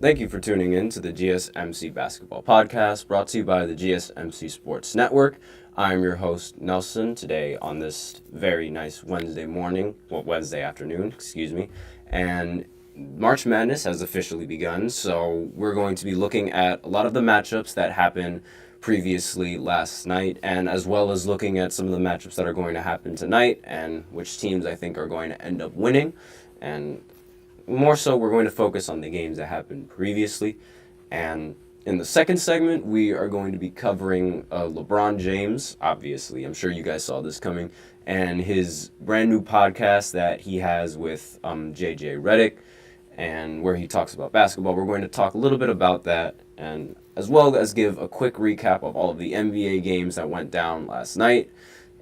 Thank you for tuning in to the GSMC Basketball Podcast, brought to you by the GSMC Sports Network. I'm your host, Nelson, today on this very nice Wednesday afternoon, and March Madness has officially begun, so we're going to be looking at a lot of the matchups that happened previously last night, and as well as looking at some of the matchups that are going to happen tonight, and which teams I think are going to end up winning, and more so, we're going to focus on the games that happened previously. And in the second segment, we are going to be covering LeBron James, obviously. I'm sure you guys saw this coming. And his brand new podcast that he has with JJ Redick, and where he talks about basketball. We're going to talk a little bit about that, and as well as give a quick recap of all of the NBA games that went down last night.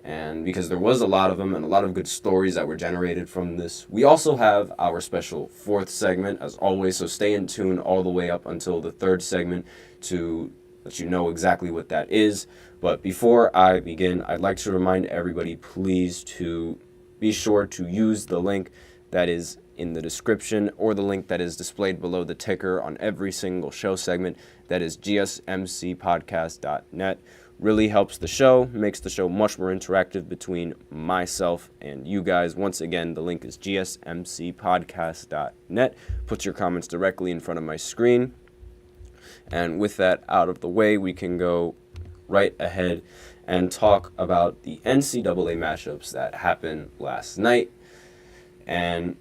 And because there was a lot of them and a lot of good stories that were generated from this, we also have our special fourth segment, as always, so stay in tune all the way up until the third segment to let you know exactly what that is. But before I begin, I'd like to remind everybody, please, to be sure to use the link that is in the description or the link that is displayed below the ticker on every single show segment. That is GSMCPodcast.net. Really helps the show, makes the show much more interactive between myself and you guys. Once again, the link is GSMCPodcast.net. Puts your comments directly in front of my screen. And with that out of the way, we can go right ahead and talk about the NCAA matchups that happened last night. And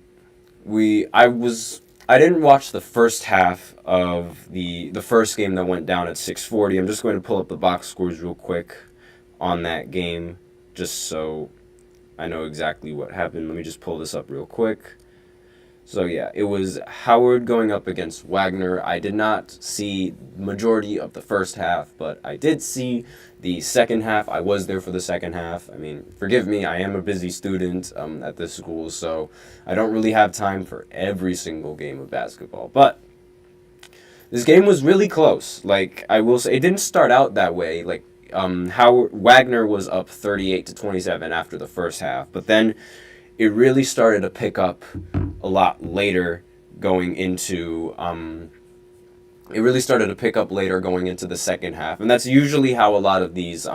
I didn't watch the first half of the first game that went down at 6:40. I'm just going to pull up the box scores real quick on that game, just so I know exactly what happened. Let me just pull this up real quick. So yeah, it was Howard going up against Wagner. I did not see the majority of the first half, but I did see the second half. I was there for the second half. I mean, forgive me, I am a busy student at this school, so I don't really have time for every single game of basketball. But this game was really close. Like, I will say, it didn't start out that way. Like, Wagner was up 38-27 after the first half, but then it really started to pick up a lot later going into the second half, and that's usually how a lot of these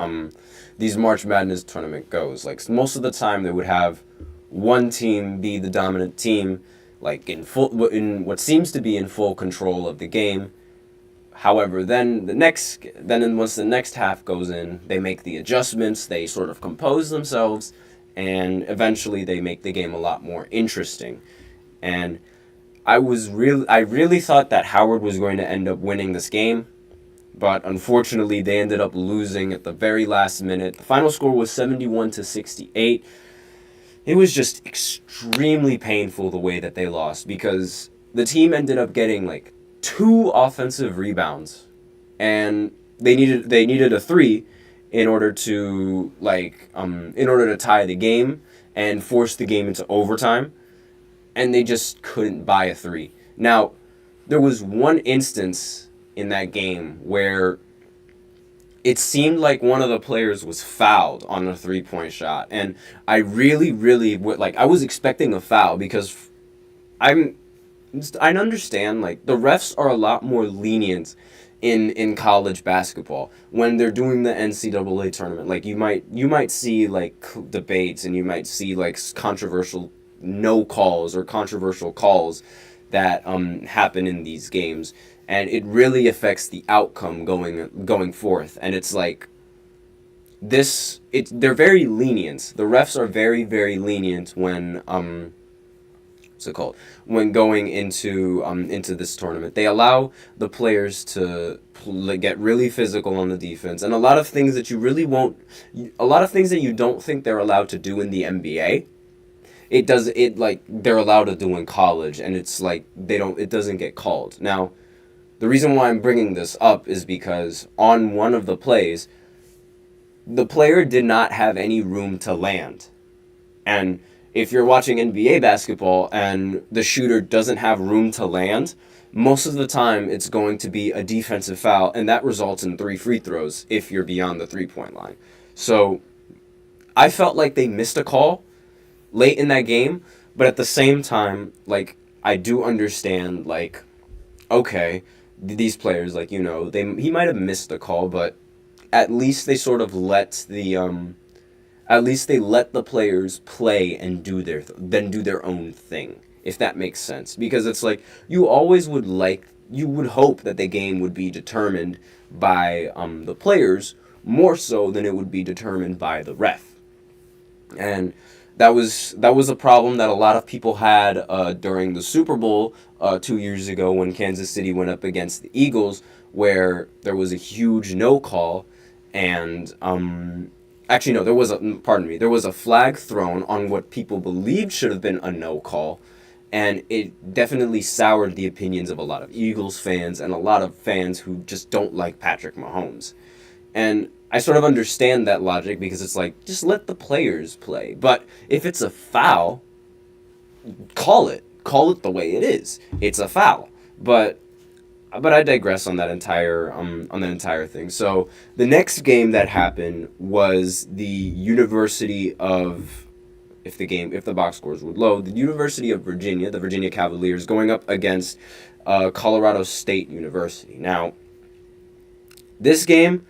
March Madness tournament goes. Like, most of the time they would have one team be the dominant team, like in what seems to be in full control of the game. However, then once the next half goes in, they make the adjustments, they sort of compose themselves, and eventually they make the game a lot more interesting. And I really thought that Howard was going to end up winning this game, but unfortunately they ended up losing at the very last minute. The final score was 71-68. It was just extremely painful the way that they lost, because the team ended up getting like 2 offensive rebounds, and they needed a 3 in order to tie the game and force the game into overtime, and they just couldn't buy a 3. Now, there was one instance in that game where it seemed like one of the players was fouled on a 3-point shot, and I really I was expecting a foul, because I understand, like, the refs are a lot more lenient in college basketball when they're doing the NCAA tournament. Like, you might see like debates, and you might see like controversial no calls or controversial calls that happen in these games, and it really affects the outcome going forth. And it's like they're very lenient. The refs are very, very lenient when when going into this tournament. They allow the players to get really physical on the defense, and a lot of things that you don't think they're allowed to do in the NBA. They're allowed to do in college, and it's like it doesn't get called. Now, the reason why I'm bringing this up is because on one of the plays, the player did not have any room to land, and if you're watching NBA basketball and the shooter doesn't have room to land, most of the time it's going to be a defensive foul, and that results in 3 free throws if you're beyond the 3-point line. So I felt like they missed a call late in that game, but at the same time, like, I do understand, like, okay, these players, like, he might have missed the call, but at least they sort of at least they let the players play and do their own thing, if that makes sense. Because it's like, you would hope that the game would be determined by the players more so than it would be determined by the ref. And that was a problem that a lot of people had during the Super Bowl 2 years ago when Kansas City went up against the Eagles, where there was a huge no call, and actually no, there was a flag thrown on what people believed should have been a no call, and it definitely soured the opinions of a lot of Eagles fans and a lot of fans who just don't like Patrick Mahomes. And I sort of understand that logic because it's like, just let the players play. But if it's a foul, call it. Call it the way it is. It's a foul. But I digress on that entire thing. So the next game that happened was the University of, if the box scores would load, the University of Virginia, the Virginia Cavaliers, going up against Colorado State University. Now, this game,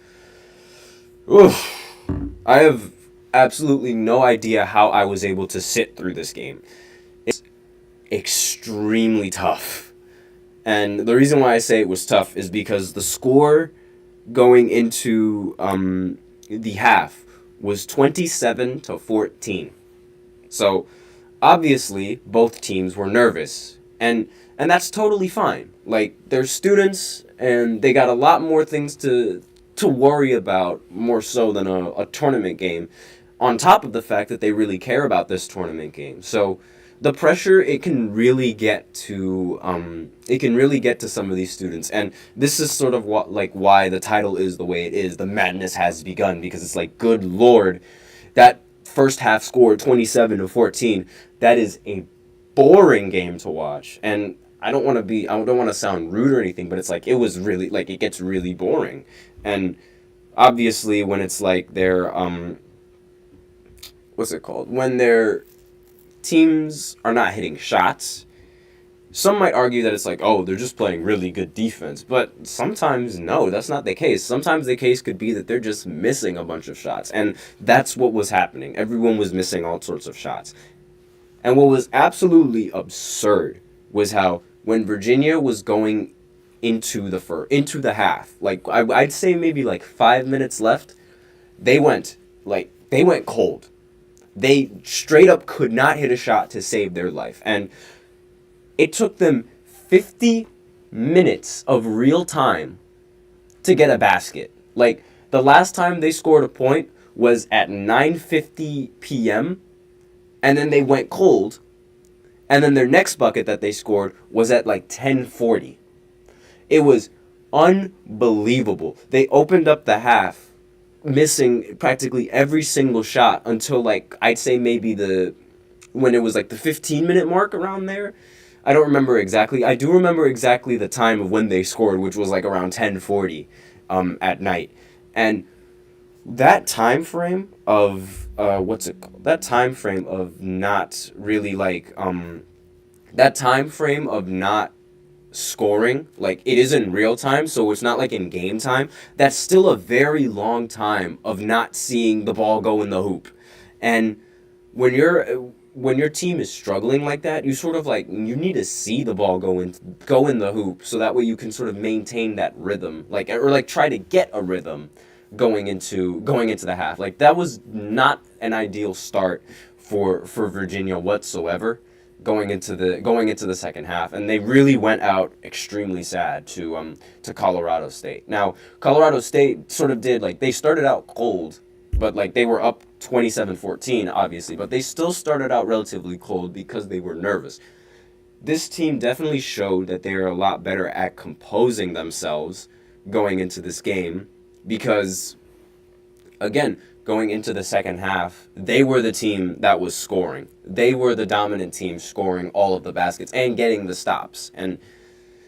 I have absolutely no idea how I was able to sit through this game. It's extremely tough. And the reason why I say it was tough is because the score going into the half was 27-14. So obviously both teams were nervous. And that's totally fine. Like, they're students and they got a lot more things to worry about, more so than a tournament game, on top of the fact that they really care about this tournament game. So the pressure, it can really get to some of these students. And this is sort of why the title is the way it is. The madness has begun, because it's like, good Lord, that first half score 27-14, that is a boring game to watch. And I don't want to sound rude or anything, but it's like, it was really, like, it gets really boring. And obviously when it's like their when their teams are not hitting shots, some might argue that it's like, oh, they're just playing really good defense. But sometimes, no, that's not the case. Sometimes the case could be that they're just missing a bunch of shots. And that's what was happening. Everyone was missing all sorts of shots. And what was absolutely absurd was how, when Virginia was going into the half, like, I'd say maybe like 5 minutes left, they went cold. They straight up could not hit a shot to save their life. And it took them 50 minutes of real time to get a basket. Like, the last time they scored a point was at 9:50 p.m. and then they went cold. And then their next bucket that they scored was at like 10:40. It was unbelievable. They opened up the half missing practically every single shot until, like, I'd say maybe when it was like the 15-minute mark, around there. I don't remember exactly. I do remember exactly the time of when they scored, which was like around 10:40 at night. And that time frame of that time frame of not really, like, that time frame of not scoring, like, it is in real time, so it's not like in game time. That's still a very long time of not seeing the ball go in the hoop. And when your team is struggling like that, you sort of, like, you need to see the ball go in the hoop, so that way you can sort of maintain that rhythm, like, or like try to get a rhythm going into the half. Like, that was not an ideal start for Virginia whatsoever, going into the second half. And they really went out extremely sad to Colorado State. Now, Colorado State sort of did, like, they started out cold, but, like, they were up 27-14, obviously, but they still started out relatively cold because they were nervous. This team definitely showed that they're a lot better at composing themselves going into this game, because, again, going into the second half, they were the team that was scoring. They were the dominant team, scoring all of the baskets and getting the stops. And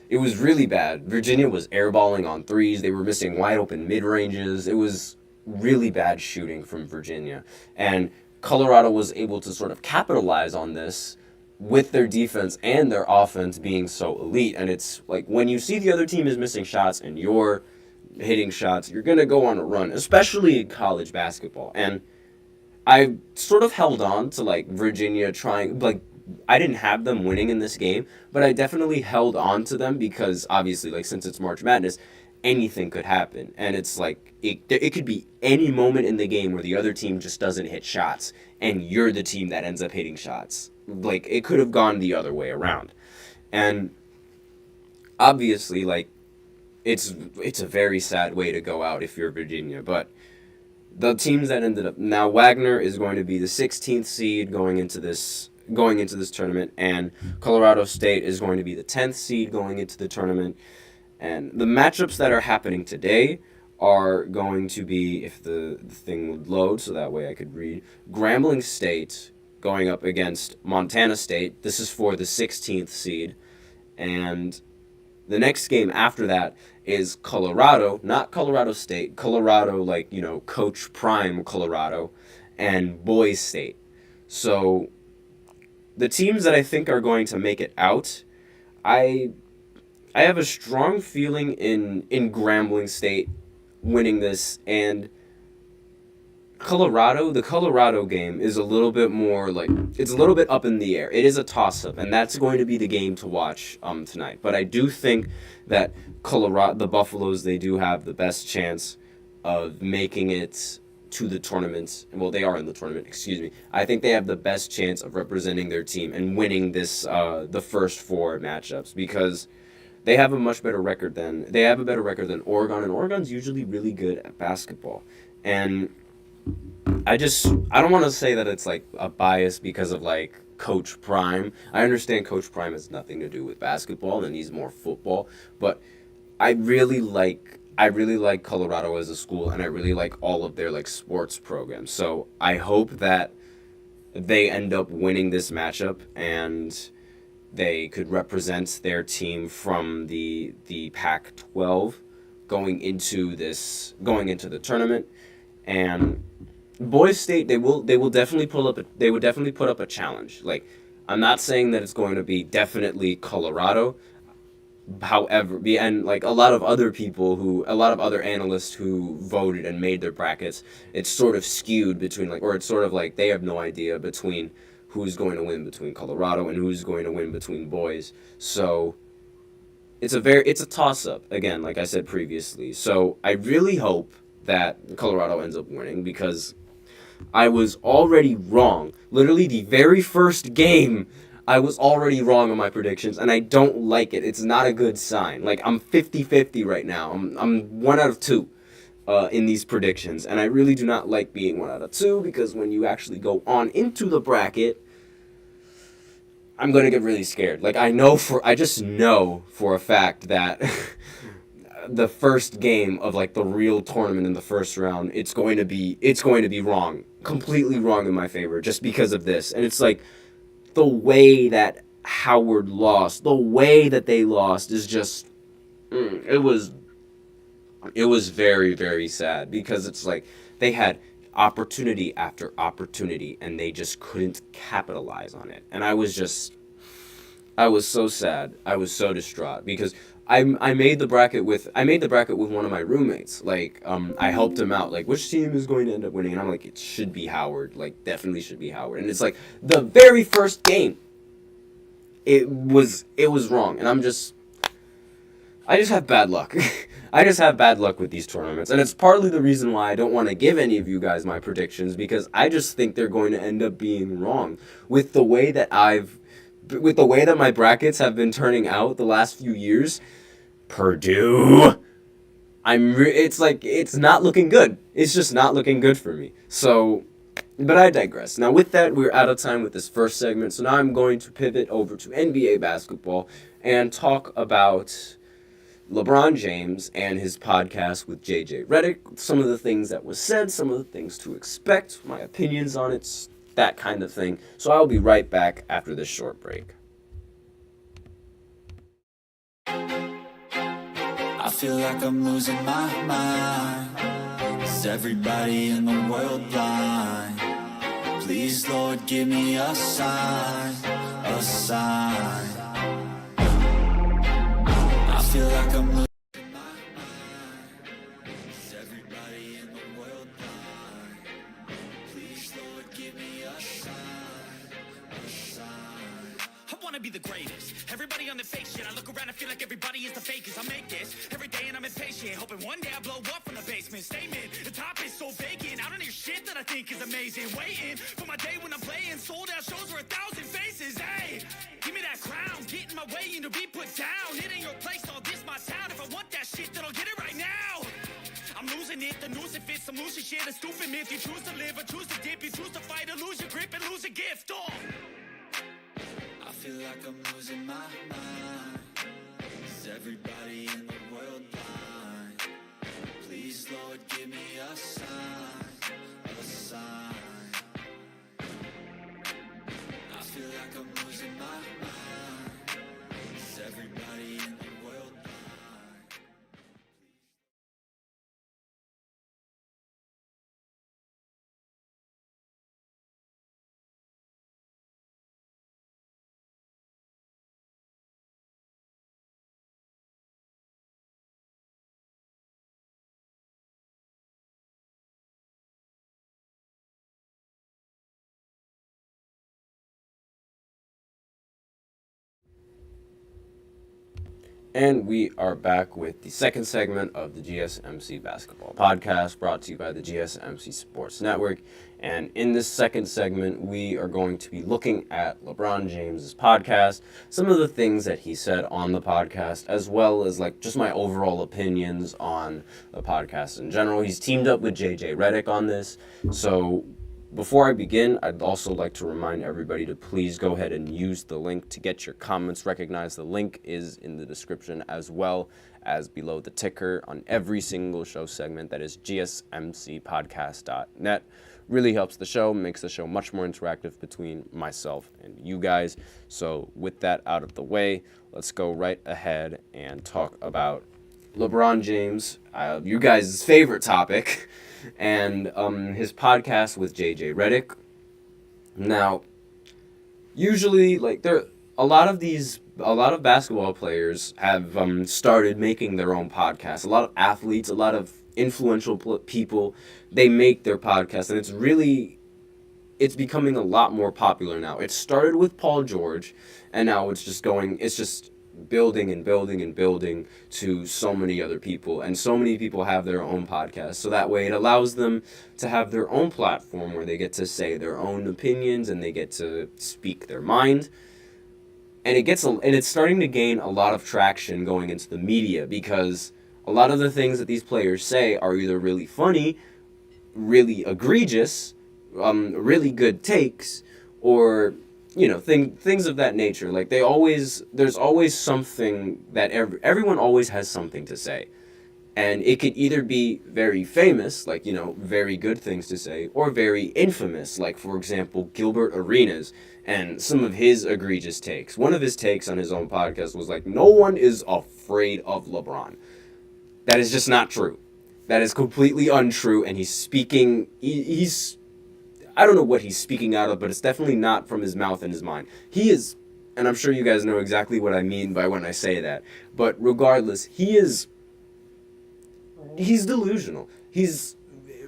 it was really bad. Virginia was airballing on threes. They were missing wide open mid-ranges. It was really bad shooting from Virginia. And Colorado was able to sort of capitalize on this with their defense and their offense being so elite. And it's like when you see the other team is missing shots and you're hitting shots, you're going to go on a run, especially in college basketball. And I sort of held on to like Virginia trying, like, I didn't have them winning in this game, but I definitely held on to them because obviously, like, since it's March Madness, anything could happen. And it's like, it could be any moment in the game where the other team just doesn't hit shots and you're the team that ends up hitting shots. Like, it could have gone the other way around. And obviously, like, it's a very sad way to go out if you're Virginia, but the teams that ended up, now Wagner is going to be the 16th seed going into this tournament, and Colorado State is going to be the 10th seed going into the tournament. And the matchups that are happening today are going to be, if the thing would load so that way I could read, Grambling State going up against Montana State. This is for the 16th seed. And the next game after that is Colorado, not Colorado State, Colorado, like, you know, Coach Prime Colorado, and Boise State. So the teams that I think are going to make it out, I have a strong feeling in Grambling State winning this, and the Colorado game is a little bit more, like, it's a little bit up in the air. It is a toss-up, and that's going to be the game to watch tonight. But I do think that the Buffaloes, they do have the best chance of making it to the tournament. Well, they are in the tournament, excuse me. I think they have the best chance of representing their team and winning this the first four matchups, because they have a better record than Oregon, and Oregon's usually really good at basketball. And I don't want to say that it's like a bias because of like Coach Prime. I understand Coach Prime has nothing to do with basketball and he's more football, but I really like Colorado as a school, and I really like all of their like sports programs. So I hope that they end up winning this matchup and they could represent their team from the Pac-12 going into the tournament. And Boise State, they would definitely put up a challenge. Like, I'm not saying that it's going to be definitely Colorado. However, and like a lot of other analysts who voted and made their brackets, it's sort of skewed between like, or it's sort of like they have no idea between who's going to win between Colorado and who's going to win between Boise. So it's a toss-up, again, like I said previously. So I really hope that Colorado ends up winning, because I was already wrong. Literally the very first game, I was already wrong on my predictions, and I don't like it. It's not a good sign. Like, I'm 50-50 right now. I'm 1 out of 2 in these predictions, and I really do not like being 1 out of 2, because when you actually go on into the bracket, I'm going to get really scared. Like, I just know for a fact that the first game of like the real tournament in the first round, it's going to be wrong, completely wrong in my favor, just because of this. And it's like the way that Howard lost, the way that they lost is just, it was very, very sad, because it's like they had opportunity after opportunity and they just couldn't capitalize on it. And I was so sad. I was so distraught, because I made the bracket with one of my roommates. Like, I helped him out. Like, which team is going to end up winning? And I'm like, it should be Howard. Like, definitely should be Howard. And it's like the very first game, it was wrong. And I just have bad luck. I just have bad luck with these tournaments. And it's partly the reason why I don't want to give any of you guys my predictions, because I just think they're going to end up being wrong with the way that my brackets have been turning out the last few years. Purdue, it's not looking good. It's just not looking good for me. So, but I digress. Now, with that, we're out of time with this first segment. So now I'm going to pivot over to NBA basketball and talk about LeBron James and his podcast with JJ Redick. Some of the things that was said, some of the things to expect, my opinions on it, that kind of thing. So I'll be right back after this short break. I feel like I'm losing my mind. Is everybody in the world blind? Please, Lord, give me a sign a sign. I feel like I'm losing my mind. Is everybody in the world blind? Please, Lord, give me a sign, a sign. I wanna be the greatest. Everybody on the fake shit. I look around and feel like everybody is the fakest. I make this every day and I'm impatient, hoping one day I blow up from the basement. Statement, the top is so vacant. I don't hear shit that I think is amazing. Waiting for my day when I'm playing sold out shows for 1,000 faces. Hey, give me that crown, get in my way and to be put down. It ain't your place, all this my town. If I want that shit, then I'll get it right now. I'm losing it, the noose it fits. I'm losing shit, a stupid myth. You choose to live or choose to dip. You choose to fight or lose your grip and lose a gift. Oh. I feel like I'm losing my mind. Is everybody in the world blind? Please, Lord, give me a sign, a sign. I feel like I'm losing my mind. Is everybody in the world blind? And we are back with the second segment of the GSMC Basketball Podcast, brought to you by the GSMC Sports Network. And in this second segment, we are going to be looking at LeBron James's podcast, some of the things that he said on the podcast, as well as like just my overall opinions on the podcast in general. He's teamed up with JJ Redick on this, so before I begin, I'd also like to remind everybody to please go ahead and use the link to get your comments recognized. The link is in the description as well as below the ticker on every single show segment. That is GSMCpodcast.net. Really helps the show, makes the show much more interactive between myself and you guys. So with that out of the way, let's go right ahead and talk about LeBron James, you guys' favorite topic, and his podcast with JJ Redick. Now, usually, like, a lot of basketball players have started making their own podcasts. A lot of athletes, a lot of influential people, they make their podcasts, and it's becoming a lot more popular now. It started with Paul George, and now it's just building and building and building to so many other people, and so many people have their own podcasts, so that way it allows them to have their own platform where they get to say their own opinions and they get to speak their mind, and it's starting to gain a lot of traction going into the media, because a lot of the things that these players say are either really funny, really egregious, really good takes, or things of that nature. Like there's always something that everyone always has something to say, and it could either be very famous, like very good things to say, or very infamous, like for example Gilbert Arenas and some of his egregious takes. One of his takes on his own podcast was like, no one is afraid of LeBron. That is just not true. That is completely untrue, and he's I don't know what he's speaking out of, but it's definitely not from his mouth and his mind. He is, and I'm sure you guys know exactly what I mean by when I say that, but regardless, he's delusional. He's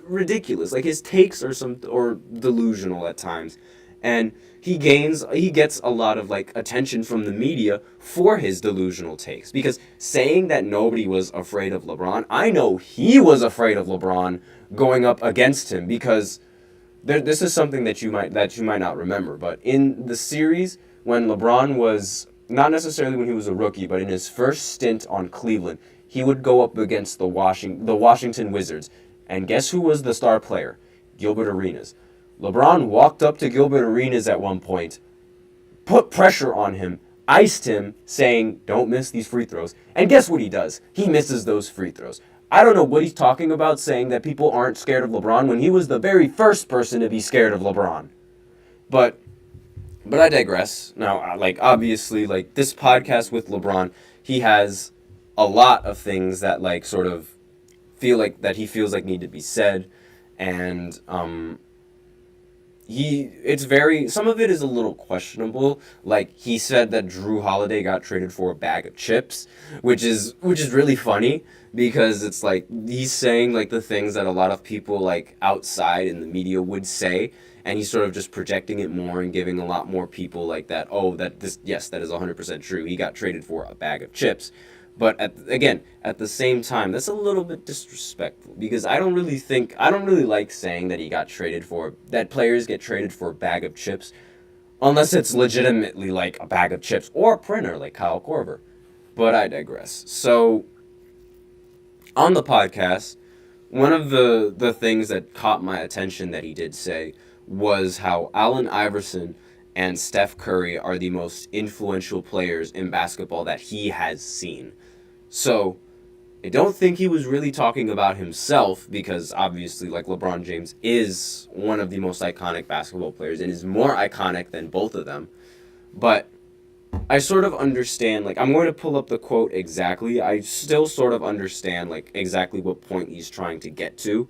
ridiculous. Like, his takes are delusional at times, and he gets a lot of like attention from the media for his delusional takes, because saying that nobody was afraid of LeBron, I know he was afraid of LeBron going up against him, because this is something that you might not remember, but in the series when LeBron was, not necessarily when he was a rookie, but in his first stint on Cleveland, he would go up against the Washington Wizards, and guess who was the star player? Gilbert Arenas. LeBron walked up to Gilbert Arenas at one point, put pressure on him, iced him, saying, "Don't miss these free throws," and guess what he does? He misses those free throws. I don't know what he's talking about, saying that people aren't scared of LeBron when he was the very first person to be scared of LeBron. But I digress. Now, like, obviously, like, this podcast with LeBron, he has a lot of things that, like, sort of feel like that he feels like need to be said, and some of it is a little questionable. Like, he said that Drew Holiday got traded for a bag of chips, which is really funny, because it's like he's saying like the things that a lot of people like outside in the media would say, and he's sort of just projecting it more and giving a lot more people like that, oh, that is 100% true. He got traded for a bag of chips. But at the same time, that's a little bit disrespectful, because I don't really like saying that players get traded for a bag of chips, unless it's legitimately like a bag of chips or a printer like Kyle Korver. But I digress. So, on the podcast, one of the things that caught my attention that he did say was how Allen Iverson and Steph Curry are the most influential players in basketball that he has seen. So, I don't think he was really talking about himself, because obviously, like, LeBron James is one of the most iconic basketball players and is more iconic than both of them. But I sort of understand, like, I'm going to pull up the quote exactly. I still sort of understand, like, exactly what point he's trying to get to.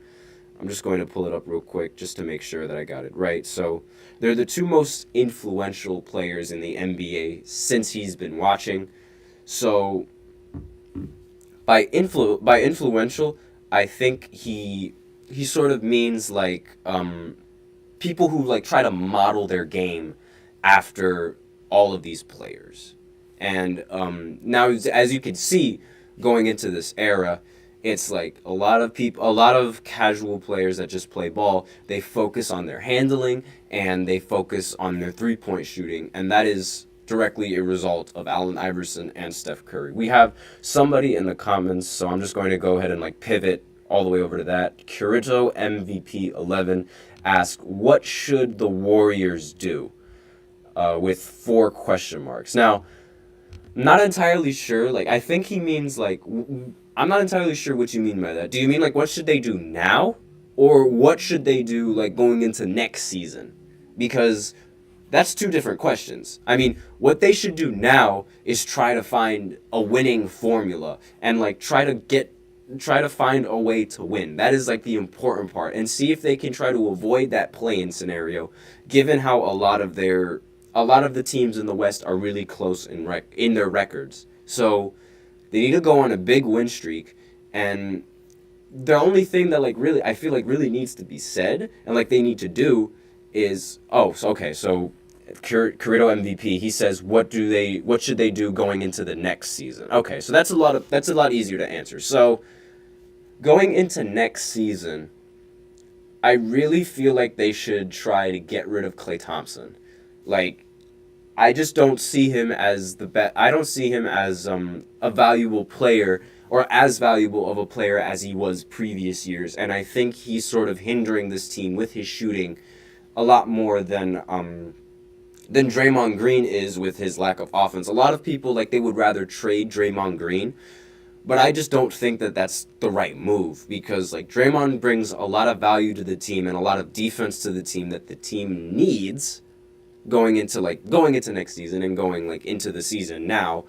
I'm just going to pull it up real quick just to make sure that I got it right. So, they're the two most influential players in the NBA since he's been watching. So, by influential, I think he sort of means like people who like try to model their game after all of these players. And now, as you can see, going into this era, it's like a lot of casual players that just play ball, they focus on their handling and they focus on their three-point shooting, and that is directly a result of Allen Iverson and Steph Curry. We have somebody in the comments, so I'm just going to go ahead and like pivot all the way over to that. Curito MVP 11 asks, what should the Warriors do? With 4 question marks. Now, I'm not entirely sure. Like, I think he means like, I'm not entirely sure what you mean by that. Do you mean like what should they do now, or what should they do like going into next season? Because that's 2 different questions. I mean, what they should do now is try to find a winning formula and like try to find a way to win. That is like the important part, and see if they can try to avoid that play-in scenario, given how a lot of the teams in the West are really close in their records. So they need to go on a big win streak, and the only thing that like really I feel like really needs to be said and like they need to do is so Curito MVP, he says, what should they do going into the next season? Okay, so that's a lot easier to answer. So going into next season, I really feel like they should try to get rid of Klay Thompson. Like, I just don't see him as I don't see him as a valuable player, or as valuable of a player as he was previous years, and I think he's sort of hindering this team with his shooting a lot more than Draymond Green is with his lack of offense. A lot of people, like, they would rather trade Draymond Green, but I just don't think that that's the right move, because, like, Draymond brings a lot of value to the team and a lot of defense to the team that the team needs going into next season and going, like, into the season now.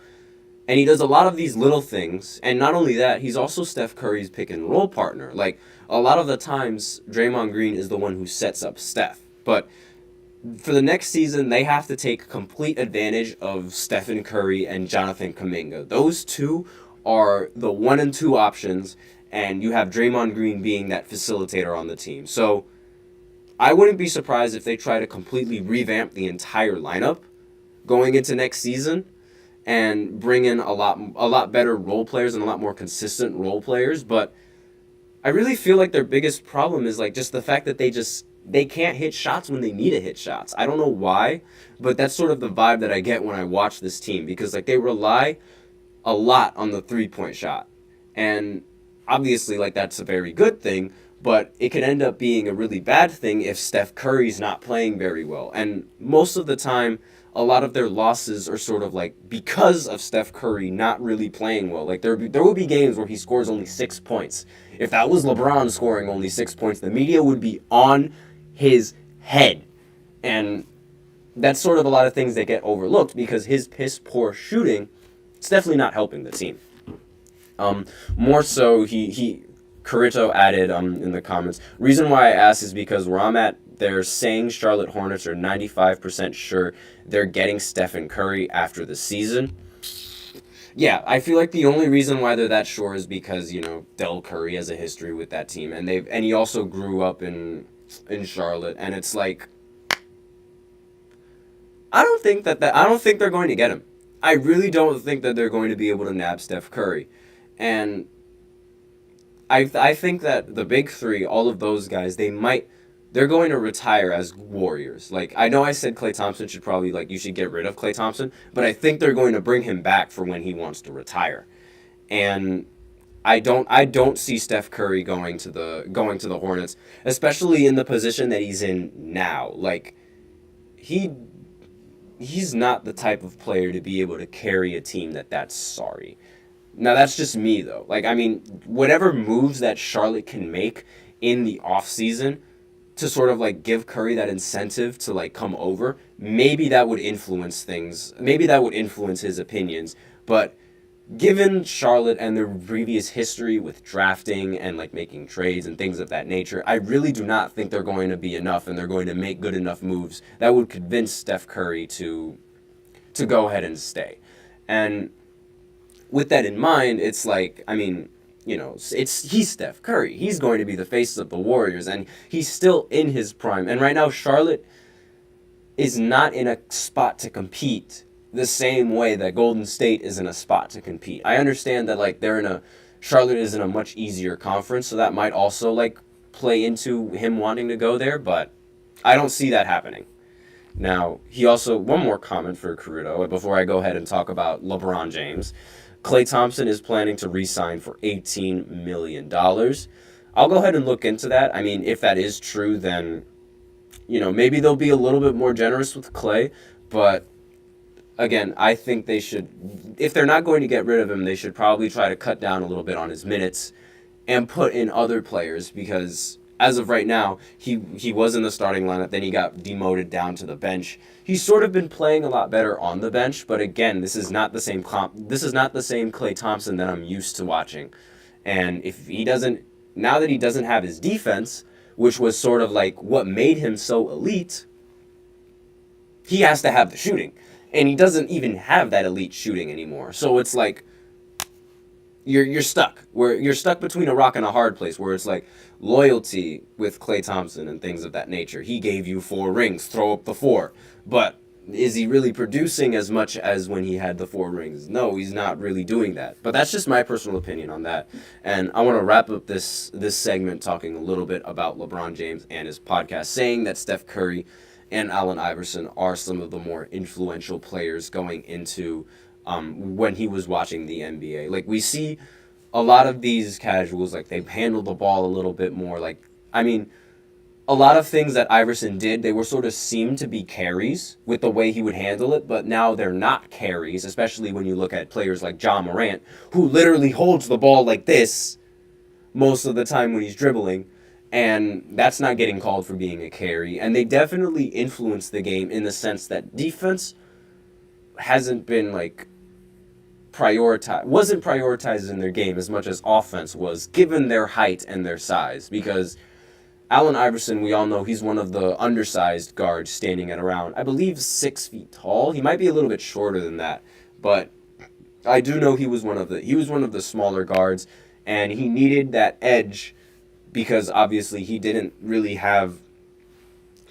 And he does a lot of these little things, and not only that, he's also Steph Curry's pick and roll partner. Like, a lot of the times, Draymond Green is the one who sets up Steph, but for the next season, they have to take complete advantage of Stephen Curry and Jonathan Kuminga. Those two are the 1 and 2 options, and you have Draymond Green being that facilitator on the team. So I wouldn't be surprised if they try to completely revamp the entire lineup going into next season and bring in a lot better role players and a lot more consistent role players. But I really feel like their biggest problem is like just the fact that they can't hit shots when they need to hit shots. I don't know why, but that's sort of the vibe that I get when I watch this team, because like they rely a lot on the 3-point shot. And obviously like that's a very good thing, but it could end up being a really bad thing if Steph Curry's not playing very well. And most of the time, a lot of their losses are sort of like because of Steph Curry not really playing well. Like there will be games where he scores only 6 points. If that was LeBron scoring only 6 points, the media would be on his head. And that's sort of a lot of things that get overlooked because his piss poor shooting, it's definitely not helping the team. More so, Curito added in the comments, reason why I asked is because where I'm at they're saying Charlotte Hornets are 95% sure they're getting Stephen Curry after the season. Yeah, I feel like the only reason why they're that sure is because, Del Curry has a history with that team, and he also grew up in Charlotte, and it's like, I don't think they're going to get him. I really don't think that they're going to be able to nab Steph Curry. And I think that the big three, all of those guys, they're going to retire as Warriors. Like, I know I said Klay Thompson should probably, you should get rid of Klay Thompson, but I think they're going to bring him back for when he wants to retire. And I don't see Steph Curry going to the Hornets, especially in the position that he's in now. Like, he's not the type of player to be able to carry a team that's sorry. Now, that's just me, though. Whatever moves that Charlotte can make in the offseason to sort of, give Curry that incentive to, come over, maybe that would influence things. Maybe that would influence his opinions. But given Charlotte and their previous history with drafting and, making trades and things of that nature, I really do not think they're going to be enough, and they're going to make good enough moves that would convince Steph Curry to go ahead and stay. And with that in mind, it's he's Steph Curry. He's going to be the face of the Warriors, and he's still in his prime. And right now, Charlotte is not in a spot to compete the same way that Golden State is in a spot to compete. I understand that Charlotte is in a much easier conference, so that might also play into him wanting to go there, but I don't see that happening. Now, one more comment for Caruto before I go ahead and talk about LeBron James. Klay Thompson is planning to re-sign for $18 million. I'll go ahead and look into that. If that is true, then, maybe they'll be a little bit more generous with Klay. But, again, I think they should, if they're not going to get rid of him, they should probably try to cut down a little bit on his minutes and put in other players, because as of right now, he was in the starting lineup, then he got demoted down to the bench. He's sort of been playing a lot better on the bench, but again, this is not the same Klay Thompson that I'm used to watching. And now that he doesn't have his defense, which was sort of what made him so elite, he has to have the shooting. And he doesn't even have that elite shooting anymore. So it's you're stuck. You're stuck between a rock and a hard place, where it's loyalty with Klay Thompson and things of that nature. He gave you 4 rings, throw up the 4. But is he really producing as much as when he had the 4 rings? No, he's not really doing that. But that's just my personal opinion on that. And I want to wrap up this segment talking a little bit about LeBron James and his podcast, saying that Steph Curry and Allen Iverson are some of the more influential players going into when he was watching the NBA. We see a lot of these casuals, they handle the ball a little bit more. A lot of things that Iverson did, they were sort of seemed to be carries with the way he would handle it, but now they're not carries, especially when you look at players like Ja Morant, who literally holds the ball like this most of the time when he's dribbling, and that's not getting called for being a carry. And they definitely influence the game in the sense that defense hasn't been wasn't prioritized in their game as much as offense was, given their height and their size. Because Allen Iverson, we all know he's one of the undersized guards, standing at around, I believe, 6 feet tall. He might be a little bit shorter than that, but I do know he was one of the smaller guards, and he needed that edge because obviously he didn't really have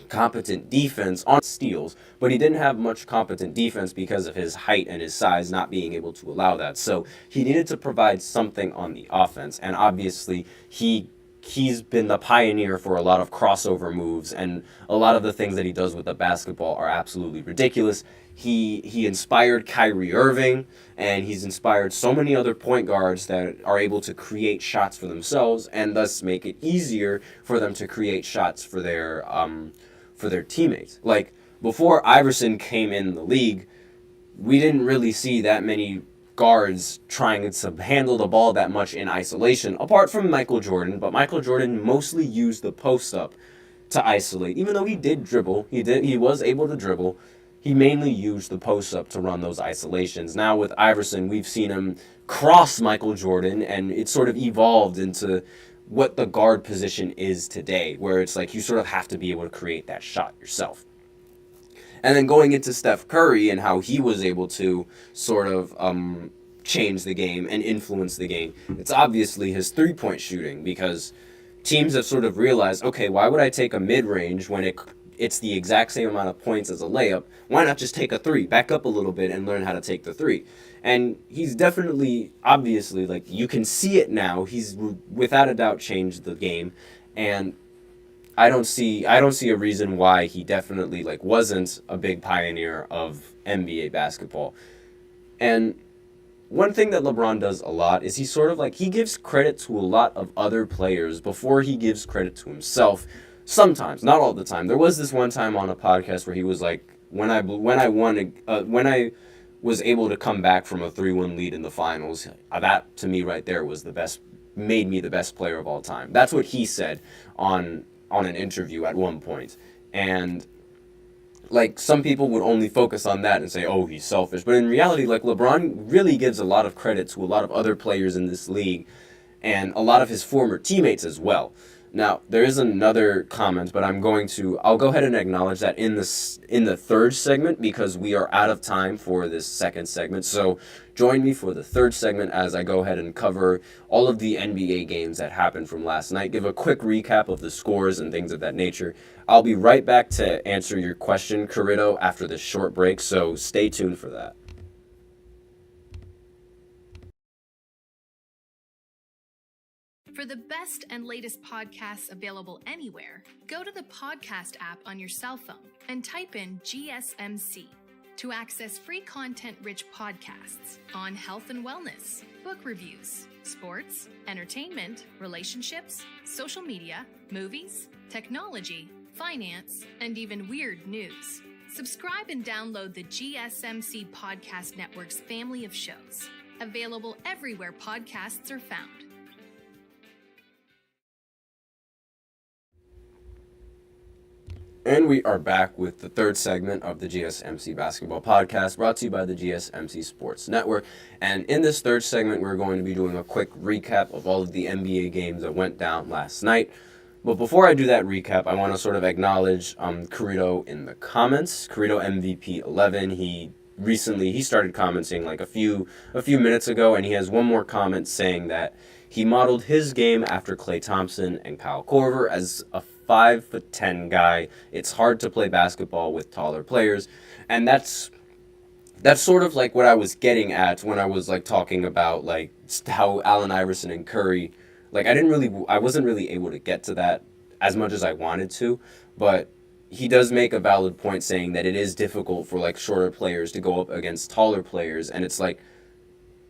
competent defense on steals, but he didn't have much competent defense because of his height and his size not being able to allow that. So he needed to provide something on the offense, and obviously he's been the pioneer for a lot of crossover moves, and a lot of the things that he does with the basketball are absolutely ridiculous. He inspired Kyrie Irving, and he's inspired so many other point guards that are able to create shots for themselves and thus make it easier for them to create shots for their teammates. Before Iverson came in the league, we didn't really see that many guards trying to handle the ball that much in isolation, apart from Michael Jordan. But Michael Jordan mostly used the post-up to isolate. Even though he did dribble, he was able to dribble, he mainly used the post-up to run those isolations. Now with Iverson, we've seen him cross Michael Jordan, and it sort of evolved into what the guard position is today, where it's like you sort of have to be able to create that shot yourself. And then going into Steph Curry and how he was able to sort of change the game and influence the game, it's obviously his three-point shooting, because teams have sort of realized, okay, why would I take a mid-range when it's the exact same amount of points as a layup? Why not just take a three, back up a little bit, and learn how to take the three? And he's definitely, obviously, like, you can see it now. He's without a doubt changed the game, and I don't see a reason why he definitely like wasn't a big pioneer of NBA basketball. And one thing that LeBron does a lot is he sort of like, he gives credit to a lot of other players before he gives credit to himself. Sometimes, not all the time. There was this one time on a podcast where he was like, when I was able to come back from a 3-1 lead in the finals, that to me right there was made me the best player of all time. That's what he said on an interview at one point. And like, some people would only focus on that and say, oh, he's selfish. But in reality, like, LeBron really gives a lot of credit to a lot of other players in this league and a lot of his former teammates as well. Now, there is another comment, but I'll go ahead and acknowledge that in the third segment, because we are out of time for this second segment. So join me for the third segment as I go ahead and cover all of the NBA games that happened from last night, give a quick recap of the scores and things of that nature. I'll be right back to answer your question, Corrido, after this short break, so stay tuned for that. For the best and latest podcasts available anywhere, go to the podcast app on your cell phone and type in GSMC to access free content-rich podcasts on health and wellness, book reviews, sports, entertainment, relationships, social media, movies, technology, finance, and even weird news. Subscribe and download the GSMC Podcast Network's family of shows, available everywhere podcasts are found. And we are back with the third segment of the GSMC Basketball Podcast, brought to you by the GSMC Sports Network. And in this third segment, we're going to be doing a quick recap of all of the NBA games that went down last night. But before I do that recap, I want to sort of acknowledge Corrido in the comments. Corrido MVP11, he started commenting like a few minutes ago, and he has one more comment saying that he modeled his game after Klay Thompson and Kyle Korver. As a 5'10" guy, it's hard to play basketball with taller players, and that's sort of like what I was getting at when I was like talking about like how Allen Iverson and Curry, like I wasn't really able to get to that as much as I wanted to, but he does make a valid point saying that it is difficult for like shorter players to go up against taller players, and it's like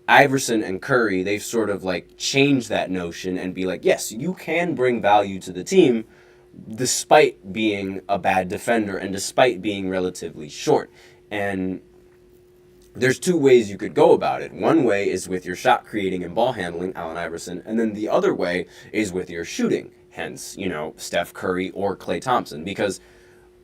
Iverson and Curry, they've sort of like changed that notion and be like, yes, you can bring value to the team despite being a bad defender and despite being relatively short. And there's two ways you could go about it. One way is with your shot creating and ball handling, Allen Iverson, and then the other way is with your shooting, hence, Steph Curry or Klay Thompson. Because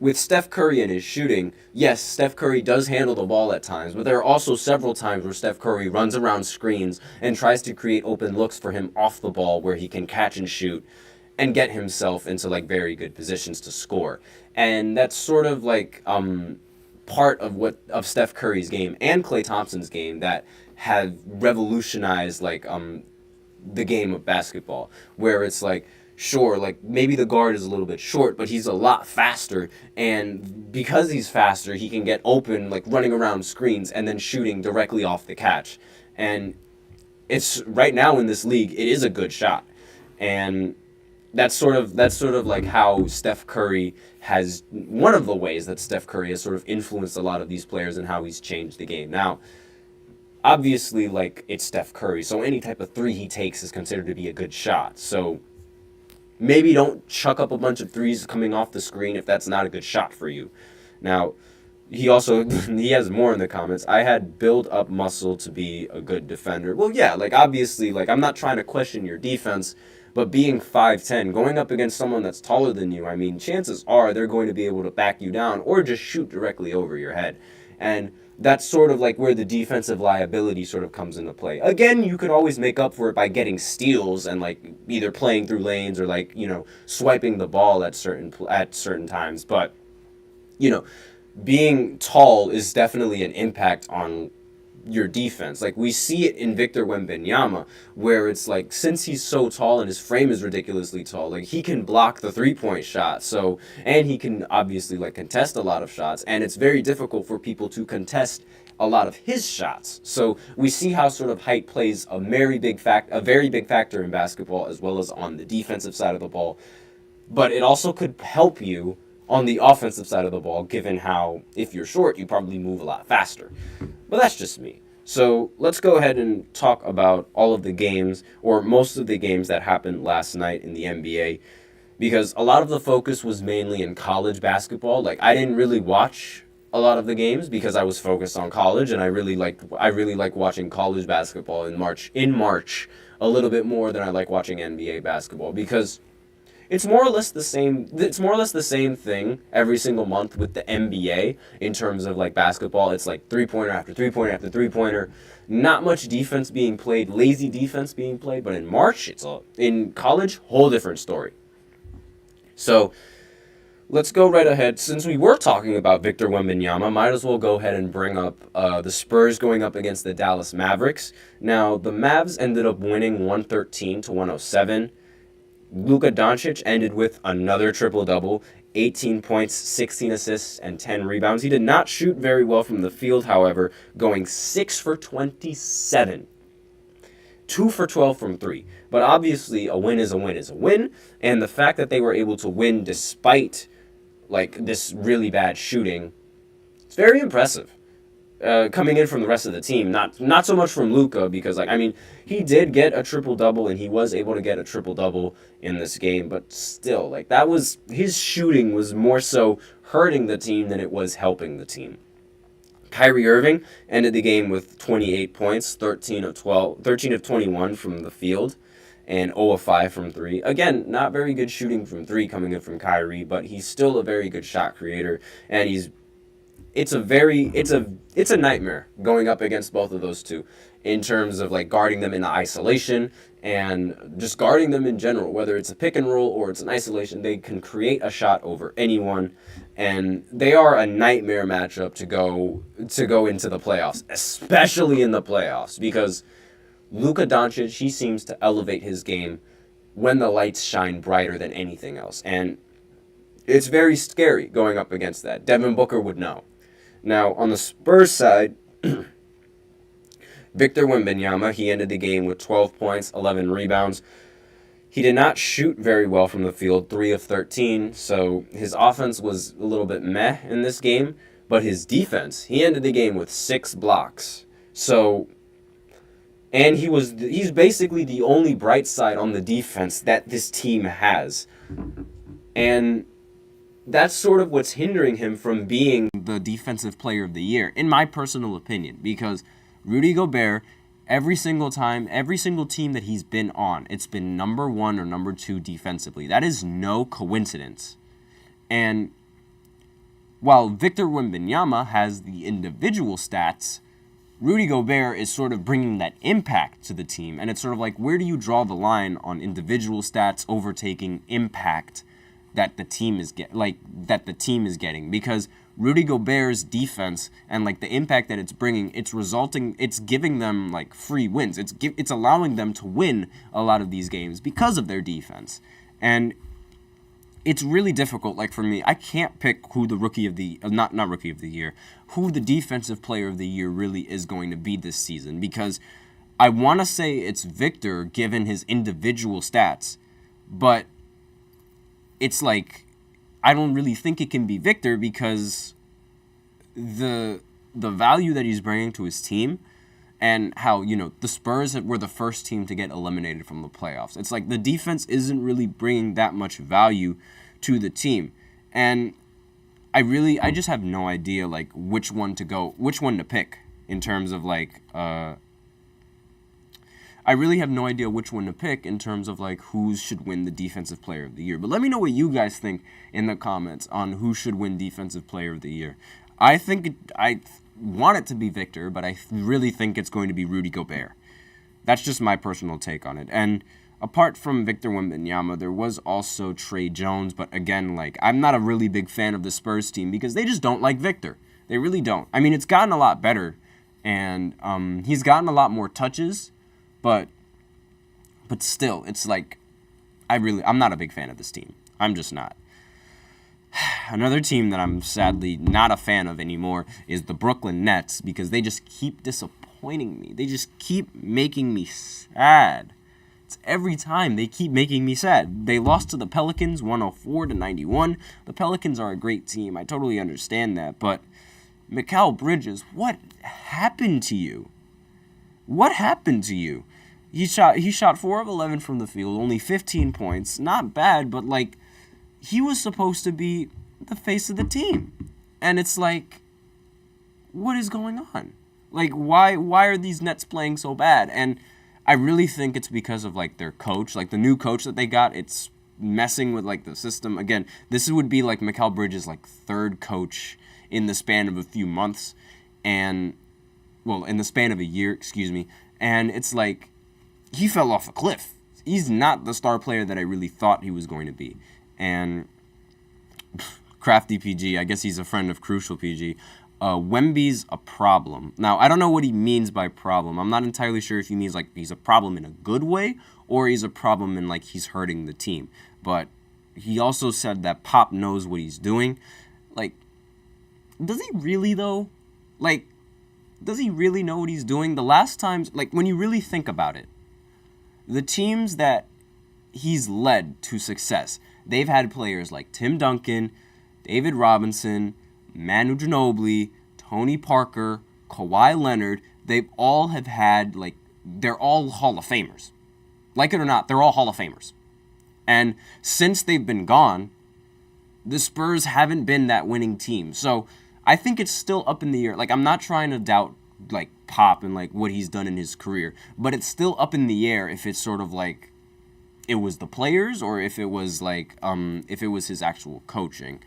with Steph Curry and his shooting, yes, Steph Curry does handle the ball at times, but there are also several times where Steph Curry runs around screens and tries to create open looks for him off the ball where he can catch and shoot and get himself into like very good positions to score. And that's sort of like part of Steph Curry's game and Klay Thompson's game that have revolutionized like the game of basketball, where it's like, sure, like maybe the guard is a little bit short, but he's a lot faster, and because he's faster, he can get open like running around screens and then shooting directly off the catch. And it's right now in this league, it is a good shot. And that's sort of like how Steph Curry has, one of the ways that Steph Curry has sort of influenced a lot of these players and how he's changed the game. Now, obviously, like, it's Steph Curry, so any type of three he takes is considered to be a good shot. So maybe don't chuck up a bunch of threes coming off the screen if that's not a good shot for you. Now, he has more in the comments. I had build up muscle to be a good defender. Well, yeah, like, obviously, like, I'm not trying to question your defense, but being 5'10", going up against someone that's taller than you, I mean, chances are they're going to be able to back you down or just shoot directly over your head. And that's sort of like where the defensive liability sort of comes into play. Again, you could always make up for it by getting steals and like either playing through lanes or like, swiping the ball at certain times. But, being tall is definitely an impact on your defense. Like, we see it in Victor Wembanyama, where it's like, since he's so tall and his frame is ridiculously tall, like, he can block the three-point shot, and he can obviously, like, contest a lot of shots, and it's very difficult for people to contest a lot of his shots. So we see how sort of height plays a very big factor in basketball, as well as on the defensive side of the ball. But it also could help you on the offensive side of the ball, given how, if you're short, you probably move a lot faster. But that's just me. So let's go ahead and talk about all of the games, or most of the games that happened last night in the NBA, because a lot of the focus was mainly in college basketball. Like, I didn't really watch a lot of the games because I was focused on college, and I really like watching college basketball in March a little bit more than I like watching NBA basketball, because it's more or less the same thing every single month with the NBA in terms of like basketball. It's like three-pointer after three-pointer after three-pointer. Not much defense being played, lazy defense being played, but in March, in college, whole different story. So let's go right ahead. Since we were talking about Victor Wembanyama, might as well go ahead and bring up the Spurs going up against the Dallas Mavericks. Now, the Mavs ended up winning 113-107. Luka Doncic ended with another triple-double, 18 points, 16 assists, and 10 rebounds. He did not shoot very well from the field, however, going 6 for 27. 2 for 12 from 3. But obviously, a win is a win is a win, and the fact that they were able to win despite like this really bad shooting, it's very impressive. Coming in from the rest of the team, not so much from Luka, because he did get a triple-double, and he was able to get a triple-double in this game, but still, his shooting was more so hurting the team than it was helping the team. Kyrie Irving ended the game with 28 points, 13 of 21 from the field, and 0 of 5 from 3. Again, not very good shooting from 3 coming in from Kyrie, but he's still a very good shot creator, and it's a nightmare going up against both of those two in terms of like guarding them in isolation and just guarding them in general, whether it's a pick and roll or it's an isolation. They can create a shot over anyone, and they are a nightmare matchup to go into the playoffs, especially in the playoffs, because Luka Doncic, he seems to elevate his game when the lights shine brighter than anything else, and it's very scary going up against that. Devin Booker would know. Now, on the Spurs side, Victor Wembanyama, he ended the game with 12 points, 11 rebounds. He did not shoot very well from the field, 3 of 13, so his offense was a little bit meh in this game, but his defense, he ended the game with 6 blocks. And he's basically the only bright side on the defense that this team has. And that's sort of what's hindering him from being the defensive player of the year, in my personal opinion, because Rudy Gobert, every single team that he's been on, it's been number 1 or number 2 defensively. That is no coincidence. And while Victor Wembanyama has the individual stats, Rudy Gobert is sort of bringing that impact to the team. And it's sort of like, where do you draw the line on individual stats overtaking impact that the team is getting? Because Rudy Gobert's defense and like the impact that it's bringing, it's giving them like free wins. It's allowing them to win a lot of these games because of their defense. And it's really difficult. Like for me, I can't pick who the who the defensive player of the year really is going to be this season, because I want to say it's Victor given his individual stats, but it's like, I don't really think it can be Victor because the value that he's bringing to his team and how, the Spurs were the first team to get eliminated from the playoffs. It's like the defense isn't really bringing that much value to the team. And I just have no idea, like, which one to pick in terms of, like, I really have no idea which one to pick in terms of, like, who should win the Defensive Player of the Year. But let me know what you guys think in the comments on who should win Defensive Player of the Year. I think want it to be Victor, but I really think it's going to be Rudy Gobert. That's just my personal take on it. And apart from Victor Wembanyama, there was also Trey Jones. But again, like, I'm not a really big fan of the Spurs team because they just don't like Victor. They really don't. I mean, it's gotten a lot better, and he's gotten a lot more touches, but still, it's like, I'm not a big fan of this team. I'm just not. Another team that I'm sadly not a fan of anymore is the Brooklyn Nets, because they just keep disappointing me. They just keep making me sad. It's every time they keep making me sad. They lost to the Pelicans 104-91. The Pelicans are a great team. I totally understand that. But Mikal Bridges, what happened to you? What happened to you? He shot 4 of 11 from the field, only 15 points. Not bad, but like, he was supposed to be the face of the team. And it's like, what is going on? Like, why are these Nets playing so bad? And I really think it's because of, like, their coach. Like, the new coach that they got, it's messing with, like, the system. Again, this would be, like, Mikal Bridges' like, third coach in the span of a few months. And, well, in the span of a year, excuse me. And it's like, he fell off a cliff. He's not the star player that I really thought he was going to be. And Crafty PG, I guess he's a friend of Crucial PG. Wemby's a problem. Now, I don't know what he means by problem. I'm not entirely sure if he means, like, he's a problem in a good way or he's a problem in, like, he's hurting the team. But he also said that Pop knows what he's doing. Like, does he really, though? Like, does he really know what he's doing? The last times, like, when you really think about it, the teams that he's led to success, they've had players like Tim Duncan, David Robinson, Manu Ginobili, Tony Parker, Kawhi Leonard. They all have had, like, they're all Hall of Famers. Like it or not, they're all Hall of Famers. And since they've been gone, the Spurs haven't been that winning team. So I think it's still up in the air. Like, I'm not trying to doubt, like, Pop and, like, what he's done in his career, but it's still up in the air if it's sort of like it was the players or if it was like if it was his actual coaching.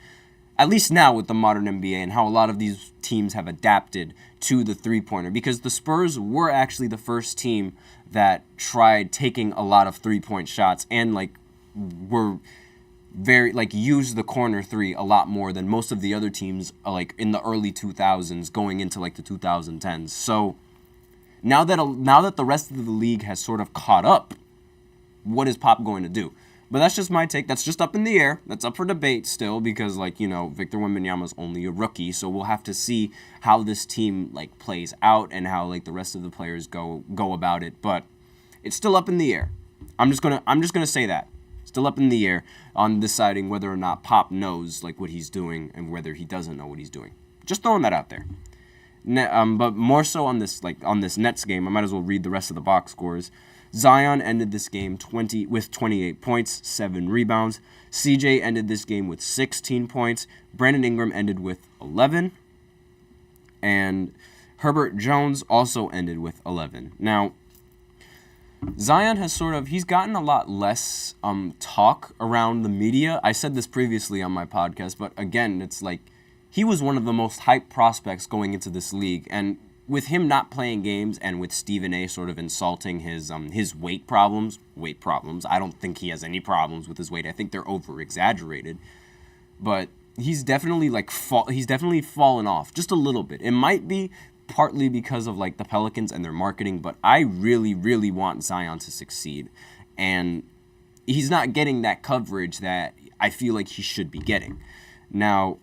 At least now with the modern NBA and how a lot of these teams have adapted to the three-pointer, because the Spurs were actually the first team that tried taking a lot of three-point shots and, like, were very, like, used the corner three a lot more than most of the other teams, like, in the early 2000s going into, like, the 2010s. So now that the rest of the league has sort of caught up, what is Pop going to do? But that's just my take. That's just up in the air. That's up for debate still because, like, you know, Victor Wembanyama's only a rookie, so we'll have to see how this team, like, plays out and how, like, the rest of the players go about it. But it's still up in the air. I'm just gonna say that. Still up in the air on deciding whether or not Pop knows, like, what he's doing and whether he doesn't know what he's doing. Just throwing that out there. But more so on this Nets game, I might as well read the rest of the box scores. Zion ended this game with 28 points, 7 rebounds. CJ ended this game with 16 points. Brandon Ingram ended with 11. And Herbert Jones also ended with 11. Now, Zion has he's gotten a lot less talk around the media. I said this previously on my podcast, but again, it's like he was one of the most hyped prospects going into this league. And with him not playing games and with Stephen A. sort of insulting his weight problems, I don't think he has any problems with his weight. I think they're over-exaggerated. But he's definitely fallen off just a little bit. It might be partly because of, like, the Pelicans and their marketing, but I really, really want Zion to succeed. And he's not getting that coverage that I feel like he should be getting. Now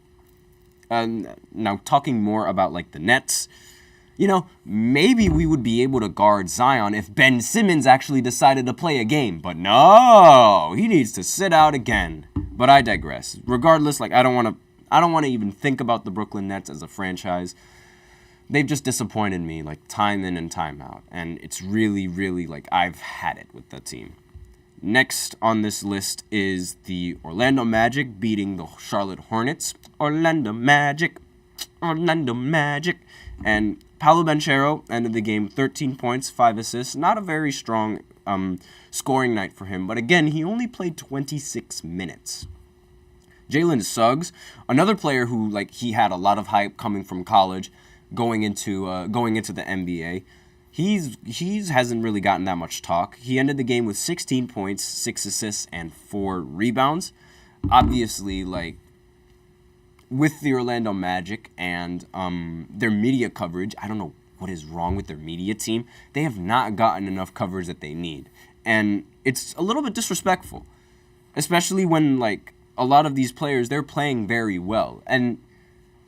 talking more about, like, the Nets, you know, maybe we would be able to guard Zion if Ben Simmons actually decided to play a game. But no, he needs to sit out again. But I digress. Regardless, like, I don't want to even think about the Brooklyn Nets as a franchise. They've just disappointed me, like, time in and time out. And it's really, really, like, I've had it with the team. Next on this list is the Orlando Magic beating the Charlotte Hornets. Orlando Magic. And Paolo Banchero ended the game 13 points, 5 assists. Not a very strong scoring night for him. But again, he only played 26 minutes. Jalen Suggs, another player who, like, he had a lot of hype coming from college, going into the NBA. He's hasn't really gotten that much talk. He ended the game with 16 points, 6 assists, and 4 rebounds. Obviously, like, with the Orlando Magic and their media coverage, I don't know what is wrong with their media team. They have not gotten enough coverage that they need. And it's a little bit disrespectful, especially when, like, a lot of these players, they're playing very well. And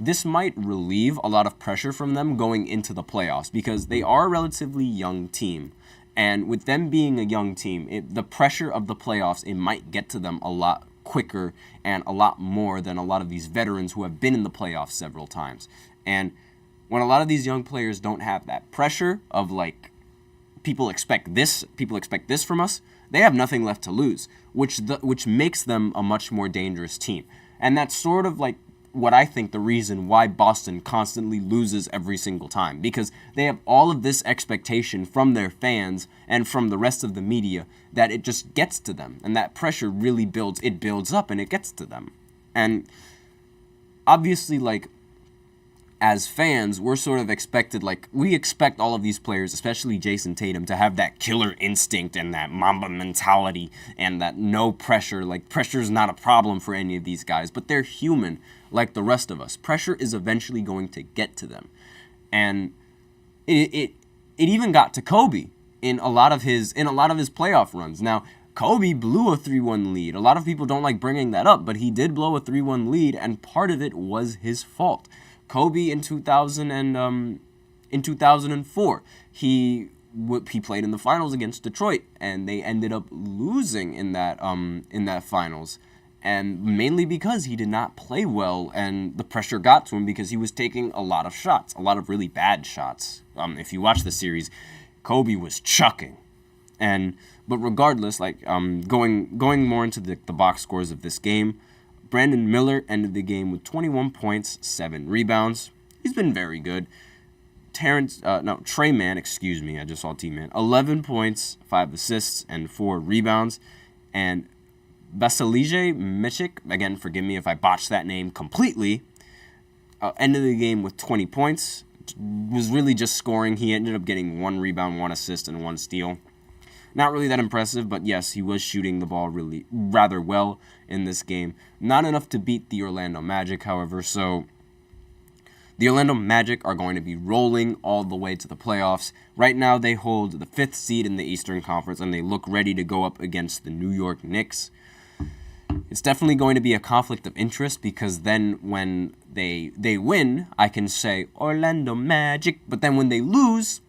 this might relieve a lot of pressure from them going into the playoffs because they are a relatively young team. And with them being a young team, the pressure of the playoffs, it might get to them a lot quicker and a lot more than a lot of these veterans who have been in the playoffs several times. And when a lot of these young players don't have that pressure of, like, people expect this from us, they have nothing left to lose, which makes them a much more dangerous team. And that's sort of like what I think the reason why Boston constantly loses every single time, because they have all of this expectation from their fans and from the rest of the media that it just gets to them, and that pressure really builds up and it gets to them. And obviously, like, as fans, we're sort of expected, like, we expect all of these players, especially Jason Tatum, to have that killer instinct and that Mamba mentality and that no pressure. Like, pressure's not a problem for any of these guys, but they're human like the rest of us. Pressure is eventually going to get to them. And it even got to Kobe in a lot of his playoff runs. Now, Kobe blew a 3-1 lead. A lot of people don't like bringing that up, but he did blow a 3-1 lead, and part of it was his fault. Kobe in 2004, he played in the finals against Detroit, and they ended up losing in that finals, and mainly because he did not play well, and the pressure got to him because he was taking a lot of shots, a lot of really bad shots. If you watch the series, Kobe was chucking, but regardless, like, going more into the box scores of this game. Brandon Miller ended the game with 21 points, 7 rebounds. He's been very good. Trey Mann, excuse me, I just saw T-Man. 11 points, 5 assists, and 4 rebounds. And Vasilije Micic, again, forgive me if I botched that name completely, ended the game with 20 points. Was really just scoring. He ended up getting 1 rebound, 1 assist, and 1 steal. Not really that impressive, but yes, he was shooting the ball really rather well in this game. Not enough to beat the Orlando Magic, however, so the Orlando Magic are going to be rolling all the way to the playoffs. Right now, they hold the 5th seed in the Eastern Conference, and they look ready to go up against the New York Knicks. It's definitely going to be a conflict of interest, because then when they win, I can say Orlando Magic, but then when they lose,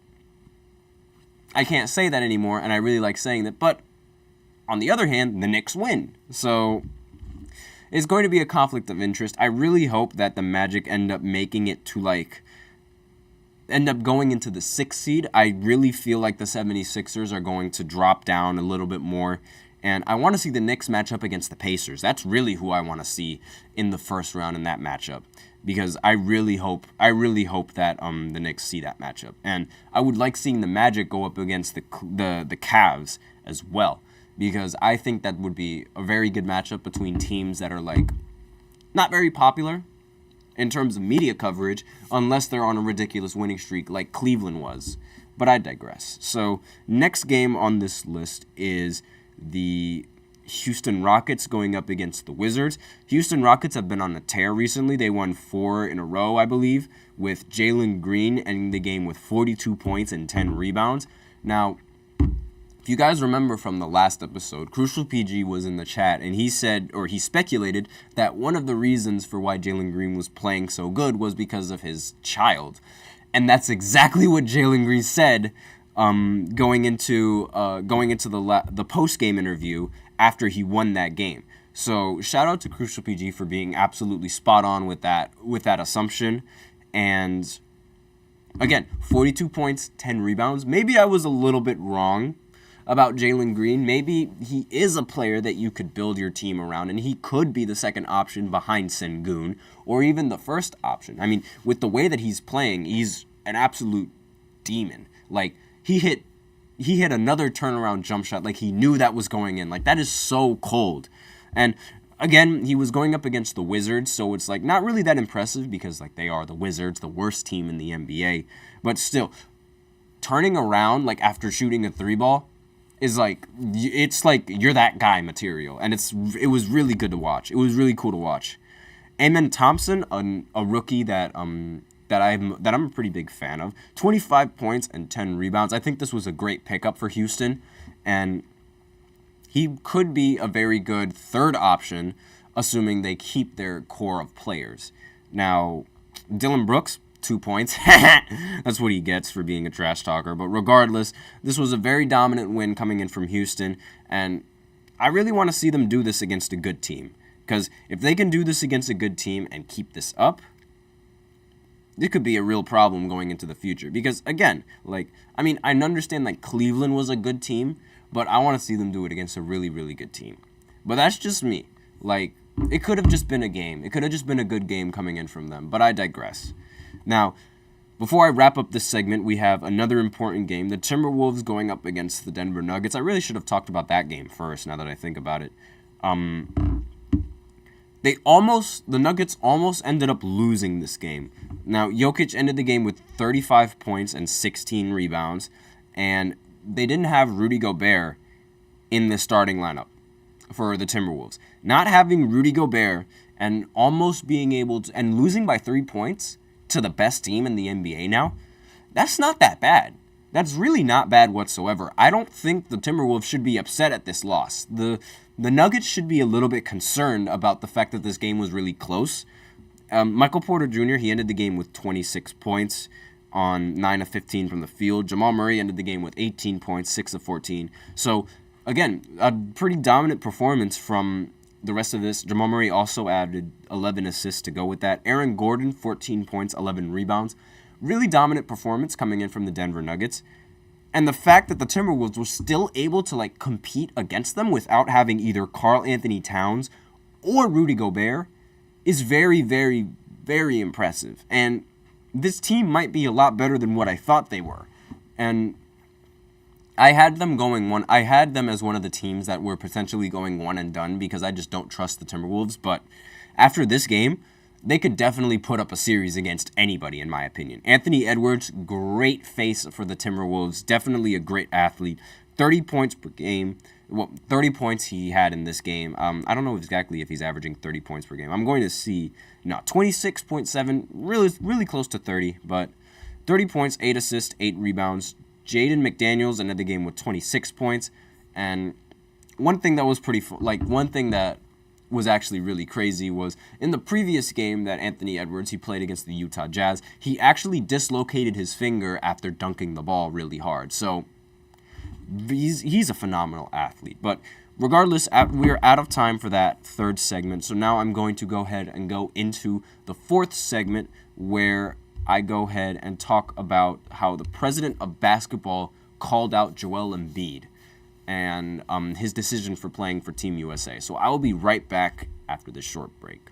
I can't say that anymore, and I really like saying that. But on the other hand, the Knicks win. So it's going to be a conflict of interest. I really hope that the Magic end up making it to, like, end up going into the 6th seed. I really feel like the 76ers are going to drop down a little bit more. And I want to see the Knicks match up against the Pacers. That's really who I want to see in the first round in that matchup, because I really hope that the Knicks see that matchup. And I would like seeing the Magic go up against the Cavs as well, because I think that would be a very good matchup between teams that are, like, not very popular in terms of media coverage, unless they're on a ridiculous winning streak like Cleveland was. But I digress. So next game on this list is the Houston Rockets going up against the Wizards. Houston Rockets have been on a tear recently. They won 4 in a row, I believe, with Jalen Green ending the game with 42 points and 10 rebounds. Now, if you guys remember from the last episode, Crucial PG was in the chat, and he said, or he speculated, that one of the reasons for why Jalen Green was playing so good was because of his child. And that's exactly what Jalen Green said going into the post-game interview after he won that game. So shout out to Crucial PG for being absolutely spot on with that assumption. And again, 42 points, 10 rebounds. Maybe I was a little bit wrong about Jalen Green. Maybe he is a player that you could build your team around, and he could be the second option behind Sengun, or even the first option. I mean, with the way that he's playing, he's an absolute demon. Like, he hit another turnaround jump shot like he knew that was going in. Like, that is so cold. And again, he was going up against the Wizards, so it's like not really that impressive because like they are the Wizards, the worst team in the NBA. But still, turning around like after shooting a 3-ball is like, it's like you're that guy material, and it was really good to watch. It was really cool to watch. Amen Thompson, a rookie that I'm a pretty big fan of. 25 points and 10 rebounds. I think this was a great pickup for Houston, and he could be a very good third option, assuming they keep their core of players. Now, Dylan Brooks, 2 points. That's what he gets for being a trash talker. But regardless, this was a very dominant win coming in from Houston, and I really want to see them do this against a good team. Because if they can do this against a good team and keep this up, it could be a real problem going into the future. Because, again, I understand, Cleveland was a good team, but I want to see them do it against a really, really good team. But that's just me. It could have just been a game. It could have just been a good game coming in from them, but I digress. Now, before I wrap up this segment, we have another important game. The Timberwolves going up against the Denver Nuggets. I really should have talked about that game first, now that I think about it. The Nuggets almost ended up losing this game. Now, Jokic ended the game with 35 points and 16 rebounds, and they didn't have Rudy Gobert in the starting lineup for the Timberwolves. Not having Rudy Gobert and almost being able to, and losing by 3 points to the best team in the NBA now, that's not that bad. That's really not bad whatsoever. I don't think the Timberwolves should be upset at this loss. The Nuggets should be a little bit concerned about the fact that this game was really close. Michael Porter Jr., he ended the game with 26 points on 9 of 15 from the field. Jamal Murray ended the game with 18 points, 6 of 14. So, again, a pretty dominant performance from the rest of this. Jamal Murray also added 11 assists to go with that. Aaron Gordon, 14 points, 11 rebounds. Really dominant performance coming in from the Denver Nuggets. And the fact that the Timberwolves were still able to compete against them without having either Karl Anthony Towns or Rudy Gobert is very, very, very impressive. And this team might be a lot better than what I thought they were. And I had them as one of the teams that were potentially going one and done because I just don't trust the Timberwolves. But after this game, they could definitely put up a series against anybody, in my opinion. Anthony Edwards, great face for the Timberwolves. Definitely a great athlete. 30 points per game. Well, 30 points he had in this game. I don't know exactly if he's averaging 30 points per game. I'm going to see. No, 26.7. Really, really close to 30. But 30 points, 8 assists, 8 rebounds. Jaden McDaniels ended the game with 26 points. And one thing that was was actually really crazy was in the previous game that Anthony Edwards, he played against the Utah Jazz, he actually dislocated his finger after dunking the ball really hard. So he's a phenomenal athlete. But regardless, we're out of time for that third segment. So now I'm going to go ahead and go into the fourth segment where I go ahead and talk about how the president of basketball called out Joel Embiid and his decision for playing for Team USA. So I will be right back after this short break.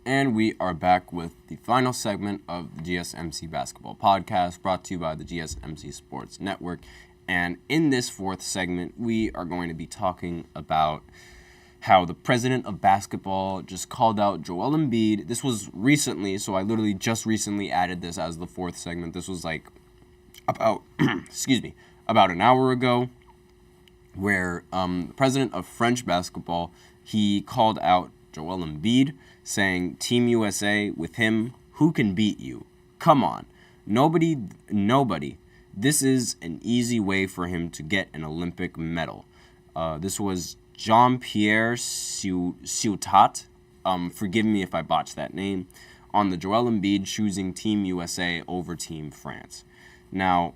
And we are back with the final segment of the GSMC Basketball Podcast, brought to you by the GSMC Sports Network. And in this fourth segment, we are going to be talking about how the president of basketball just called out Joel Embiid. This was recently, so I literally just recently added this as the fourth segment. This was like about, about an hour ago, where the president of French basketball, he called out Joel Embiid, saying, Team USA, with him, who can beat you? Come on. Nobody. This is an easy way for him to get an Olympic medal. This was Jean-Pierre Ciutat, forgive me if I botched that name, on the Joel Embiid choosing Team USA over Team France. Now,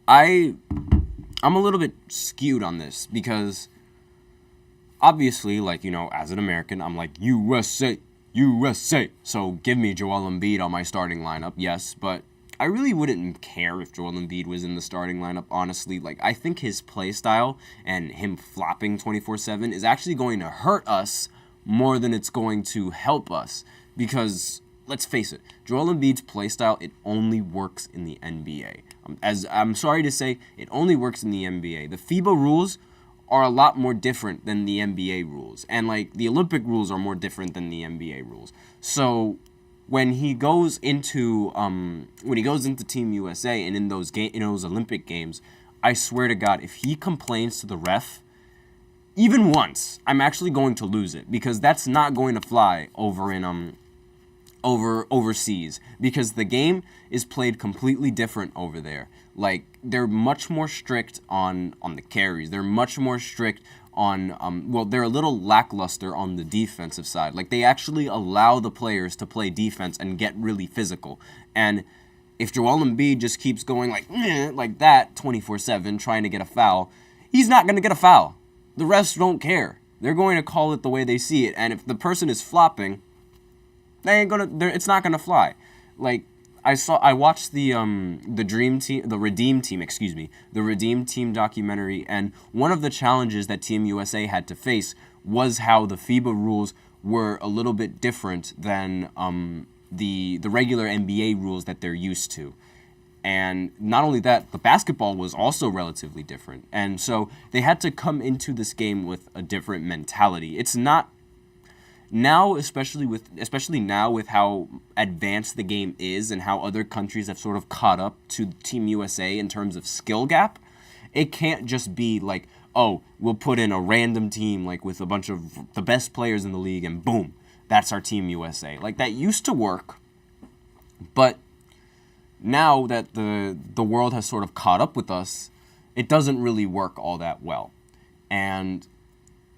I'm a little bit skewed on this because obviously, like, you know, as an American, I'm like, USA. So give me Joel Embiid on my starting lineup, yes, but I really wouldn't care if Joel Embiid was in the starting lineup, honestly. Like, I think his play style and him flopping 24/7 is actually going to hurt us more than it's going to help us. Because, let's face it, Joel Embiid's play style, it only works in the NBA. As I'm sorry to say, it only works in the NBA. The FIBA rules are a lot more different than the NBA rules. And, like, the Olympic rules are more different than the NBA rules. So when he goes into Team USA and in those Olympic games, I swear to God, if he complains to the ref even once, I'm actually going to lose it, because that's not going to fly overseas, because the game is played completely different over there. Like, they're much more strict on the carries. They're much more strict on, they're a little lackluster on the defensive side. Like, they actually allow the players to play defense and get really physical. And if Joel Embiid just keeps going like that 24/7 trying to get a foul, he's not going to get a foul. The refs don't care. They're going to call it the way they see it. And if the person is flopping, it's not going to fly. Like, I watched the Redeem Team documentary, and one of the challenges that Team USA had to face was how the FIBA rules were a little bit different than the regular NBA rules that they're used to. And not only that, the basketball was also relatively different. And so they had to come into this game with a different mentality. It's not now, especially now with how advanced the game is and how other countries have sort of caught up to Team USA in terms of skill gap, it can't just be like, oh, we'll put in a random team like with a bunch of the best players in the league and boom, that's our Team USA. Like, that used to work, but now that the world has sort of caught up with us, it doesn't really work all that well. And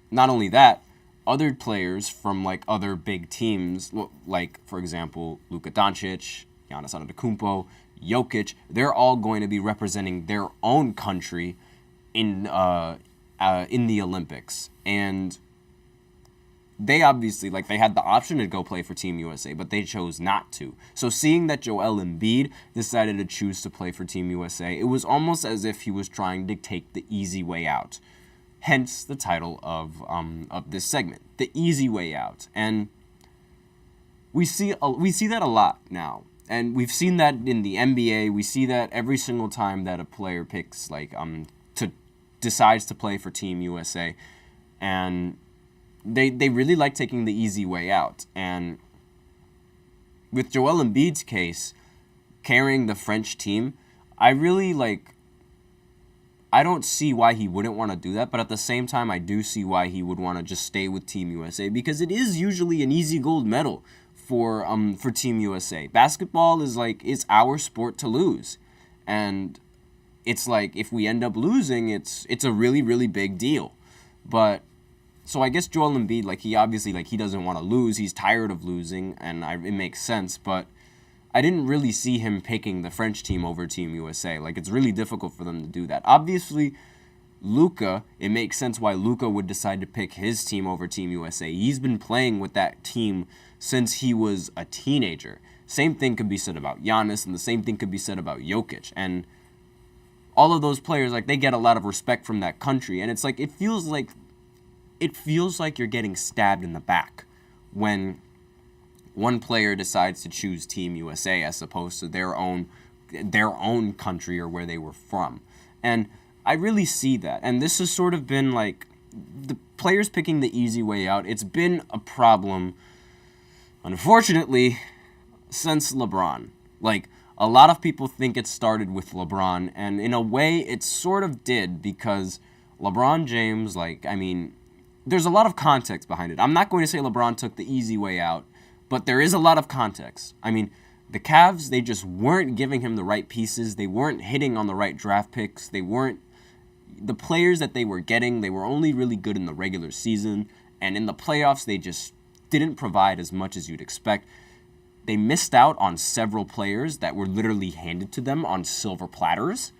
not only that, other players from, like, other big teams, like, for example, Luka Doncic, Giannis Antetokounmpo, Jokic, they're all going to be representing their own country in the Olympics. And they obviously, like, they had the option to go play for Team USA, but they chose not to. So seeing that Joel Embiid decided to choose to play for Team USA, it was almost as if he was trying to take the easy way out. Hence the title of this segment, The Easy Way Out. And we see that a lot now. And we've seen that in the NBA. We see that every single time that a player picks, decides to play for Team USA. And they really like taking the easy way out. And with Joel Embiid's case, carrying the French team, I don't see why he wouldn't want to do that, but at the same time, I do see why he would want to just stay with Team USA, because it is usually an easy gold medal for Team USA. Basketball is it's our sport to lose, and it's like if we end up losing, it's a really, really big deal. But so I guess Joel Embiid, he obviously he doesn't want to lose. He's tired of losing, and it makes sense, but I didn't really see him picking the French team over Team USA. It's really difficult for them to do that. Obviously, Luka, it makes sense why Luka would decide to pick his team over Team USA. He's been playing with that team since he was a teenager. Same thing could be said about Giannis, and the same thing could be said about Jokic. And all of those players, they get a lot of respect from that country. And it's it feels like you're getting stabbed in the back when one player decides to choose Team USA as opposed to their own country or where they were from. And I really see that. And this has sort of been the players picking the easy way out, it's been a problem, unfortunately, since LeBron. Like, a lot of people think it started with LeBron, and in a way, it sort of did, because LeBron James, there's a lot of context behind it. I'm not going to say LeBron took the easy way out, but there is a lot of context. The Cavs, they just weren't giving him the right pieces. They weren't hitting on the right draft picks. The players that they were getting, they were only really good in the regular season, and in the playoffs, they just didn't provide as much as you'd expect. They missed out on several players that were literally handed to them on silver platters,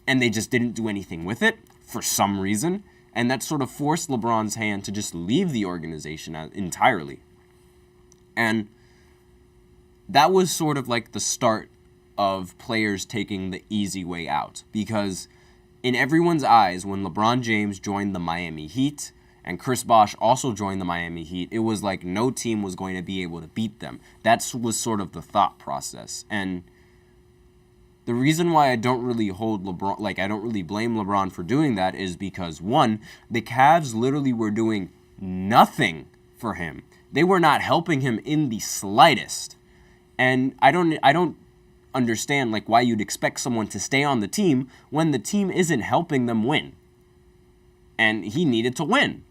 and they just didn't do anything with it for some reason, and that sort of forced LeBron's hand to just leave the organization entirely. And that was sort of like the start of players taking the easy way out, because in everyone's eyes, when LeBron James joined the Miami Heat and Chris Bosh also joined the Miami Heat, it was like no team was going to be able to beat them. That was sort of the thought process. And the reason why I don't really I don't really blame LeBron for doing that is because, one, the Cavs literally were doing nothing for him. They were not helping him in the slightest. And I don't understand why you'd expect someone to stay on the team when the team isn't helping them win. And he needed to win.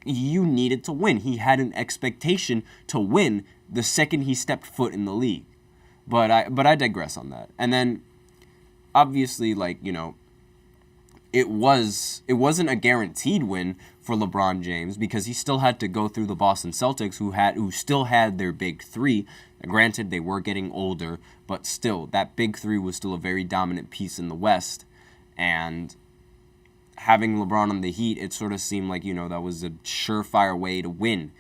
You needed to win. He had an expectation to win the second he stepped foot in the league. But I digress on that. And then, obviously, it wasn't a guaranteed win for LeBron James, because he still had to go through the Boston Celtics, who still had their big three. Granted, they were getting older, but still, that big three was still a very dominant piece in the West. And having LeBron on the Heat, it sort of seemed like, that was a surefire way to win,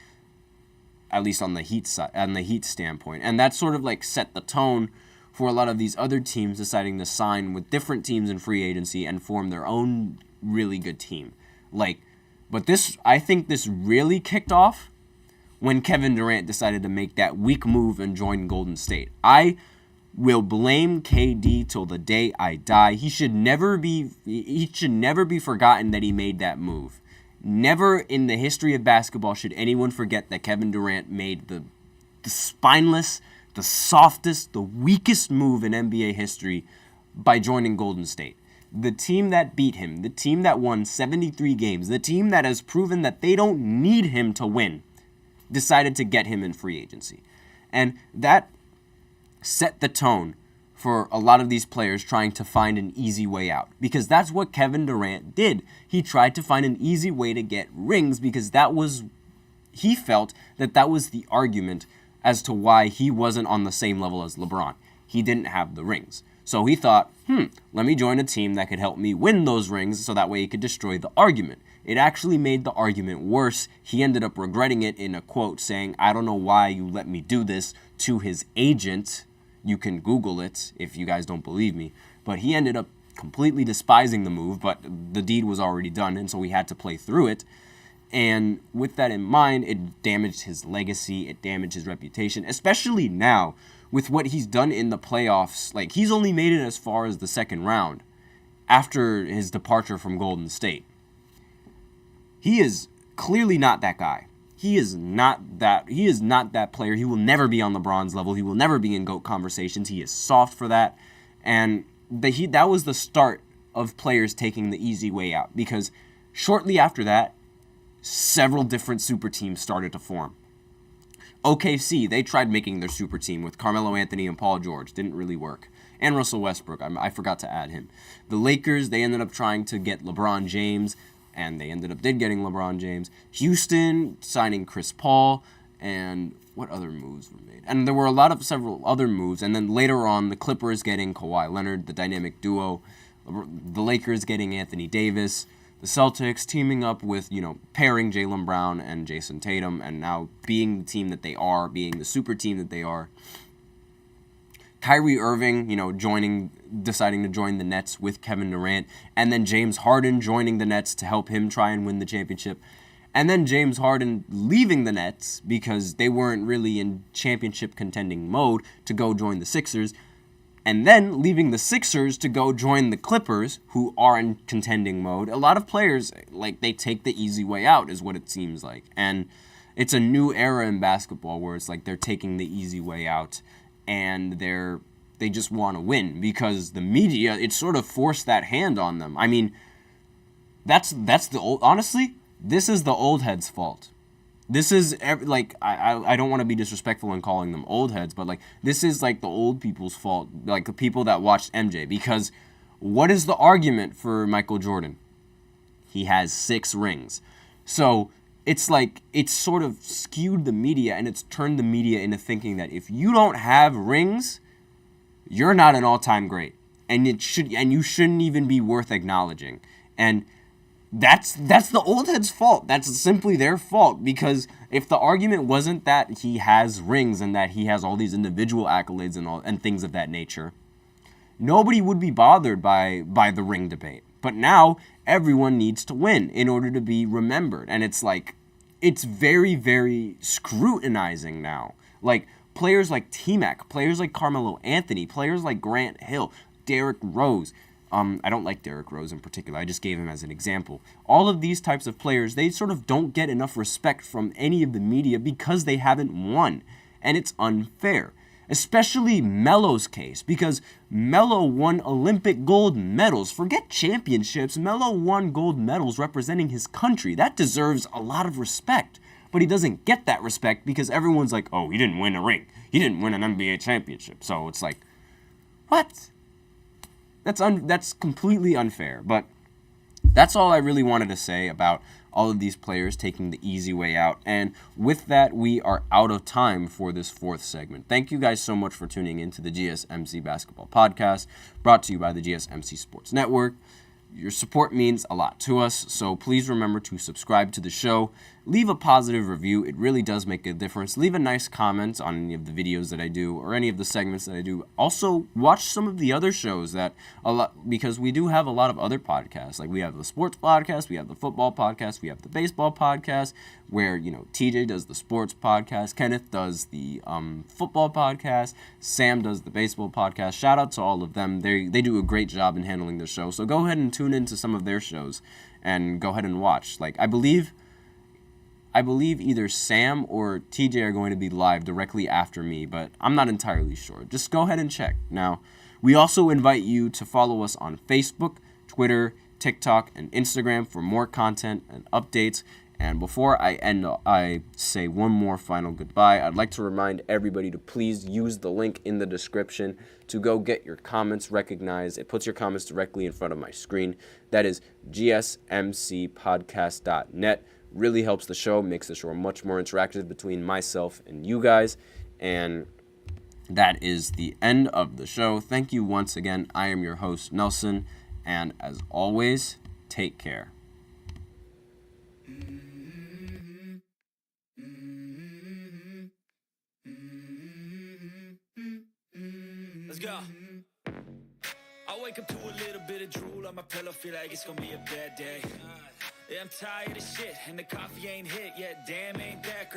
at least on the Heat side, on the Heat standpoint. And that sort of set the tone for a lot of these other teams deciding to sign with different teams in free agency and form their own really good team. I think this really kicked off when Kevin Durant decided to make that weak move and join Golden State. I will blame KD till the day I die. He should never be forgotten that he made that move. Never in the history of basketball should anyone forget that Kevin Durant made the spineless, the softest, the weakest move in NBA history by joining Golden State. The team that beat him, the team that won 73 games, the team that has proven that they don't need him to win, decided to get him in free agency. And that set the tone for a lot of these players trying to find an easy way out. Because that's what Kevin Durant did. He tried to find an easy way to get rings because he felt that was the argument as to why he wasn't on the same level as LeBron. He didn't have the rings. So he thought, let me join a team that could help me win those rings so that way he could destroy the argument. It actually made the argument worse. He ended up regretting it in a quote saying, "I don't know why you let me do this," to his agent. You can Google it if you guys don't believe me. But he ended up completely despising the move, but the deed was already done, and so he had to play through it. And with that in mind, it damaged his legacy, it damaged his reputation, especially now with what he's done in the playoffs. He's only made it as far as the second round after his departure from Golden State. He is clearly not that guy. He is not that player. He will never be on LeBron's level. He will never be in GOAT conversations. He is soft for that. And that was the start of players taking the easy way out, because shortly after that, several different super teams started to form. OKC, they tried making their super team with Carmelo Anthony and Paul George. Didn't really work. And Russell Westbrook. I forgot to add him. The Lakers, they ended up trying to get LeBron James, and they did getting LeBron James. Houston signing Chris Paul, and what other moves were made? And there were several other moves, and then later on, the Clippers getting Kawhi Leonard, the dynamic duo. The Lakers getting Anthony Davis. The Celtics teaming up with, pairing Jaylen Brown and Jason Tatum, and now being the team that they are, being the super team that they are. Kyrie Irving, deciding to join the Nets with Kevin Durant, and then James Harden joining the Nets to help him try and win the championship. And then James Harden leaving the Nets because they weren't really in championship contending mode to go join the Sixers. and then leaving the Sixers to go join the Clippers, who are in contending mode. A lot of players, like, they take the easy way out, is what it seems like. And it's a new era in basketball where it's like they're taking the easy way out, and they just want to win because the media, it sort of forced that hand on them. I mean, that's the old, honestly, this is the old heads' fault. This is, like, I don't want to be disrespectful in calling them old heads, but, like, this is, like, the old people's fault, like, the people that watched MJ, because what is the argument for Michael Jordan? He has 6 rings. So it's like, it's sort of skewed the media, and it's turned the media into thinking that if you don't have rings, you're not an all-time great, and you shouldn't even be worth acknowledging. And that's the old heads' fault. That's simply their fault, because if the argument wasn't that he has rings and that he has all these individual accolades and things of that nature, nobody would be bothered by the ring debate. But now everyone needs to win in order to be remembered, and it's like, it's very, very scrutinizing now. Like, players like T-Mac, players like Carmelo Anthony, players like Grant Hill, Derrick Rose. I don't like Derrick Rose in particular. I just gave him as an example. All of these types of players, they sort of don't get enough respect from any of the media because they haven't won. And it's unfair. Especially Melo's case, because Melo won Olympic gold medals. Forget championships. Melo won gold medals representing his country. That deserves a lot of respect. But he doesn't get that respect because everyone's like, oh, he didn't win a ring. He didn't win an NBA championship. So it's like, what? That's completely unfair. But that's all I really wanted to say about all of these players taking the easy way out. And with that, we are out of time for this 4th segment. Thank you guys so much for tuning in to the GSMC Basketball Podcast, brought to you by the GSMC Sports Network. Your support means a lot to us, so please remember to subscribe to the show. Leave a positive review. It really does make a difference. Leave a nice comment on any of the videos that I do or any of the segments that I do. Also, watch some of the other shows because we do have a lot of other podcasts. Like, we have the sports podcast, we have the football podcast, we have the baseball podcast, where, TJ does the sports podcast, Kenneth does the football podcast, Sam does the baseball podcast. Shout out to all of them. They do a great job in handling the show. So go ahead and tune into some of their shows and go ahead and watch. Like, I believe either Sam or TJ are going to be live directly after me, but I'm not entirely sure. Just go ahead and check. Now, we also invite you to follow us on Facebook, Twitter, TikTok, and Instagram for more content and updates. And before I end, I say one more final goodbye. I'd like to remind everybody to please use the link in the description to go get your comments recognized. It puts your comments directly in front of my screen. That is GSMCpodcast.net. Really helps the show, makes the show much more interactive between myself and you guys. And that is the end of the show. Thank you once again. I am your host, Nelson. And as always, take care. Let's go. I wake up to a little bit of drool on my pillow, feel like it's gonna be a bad day. Yeah, I'm tired of shit, and the coffee ain't hit yet. Damn, ain't that great.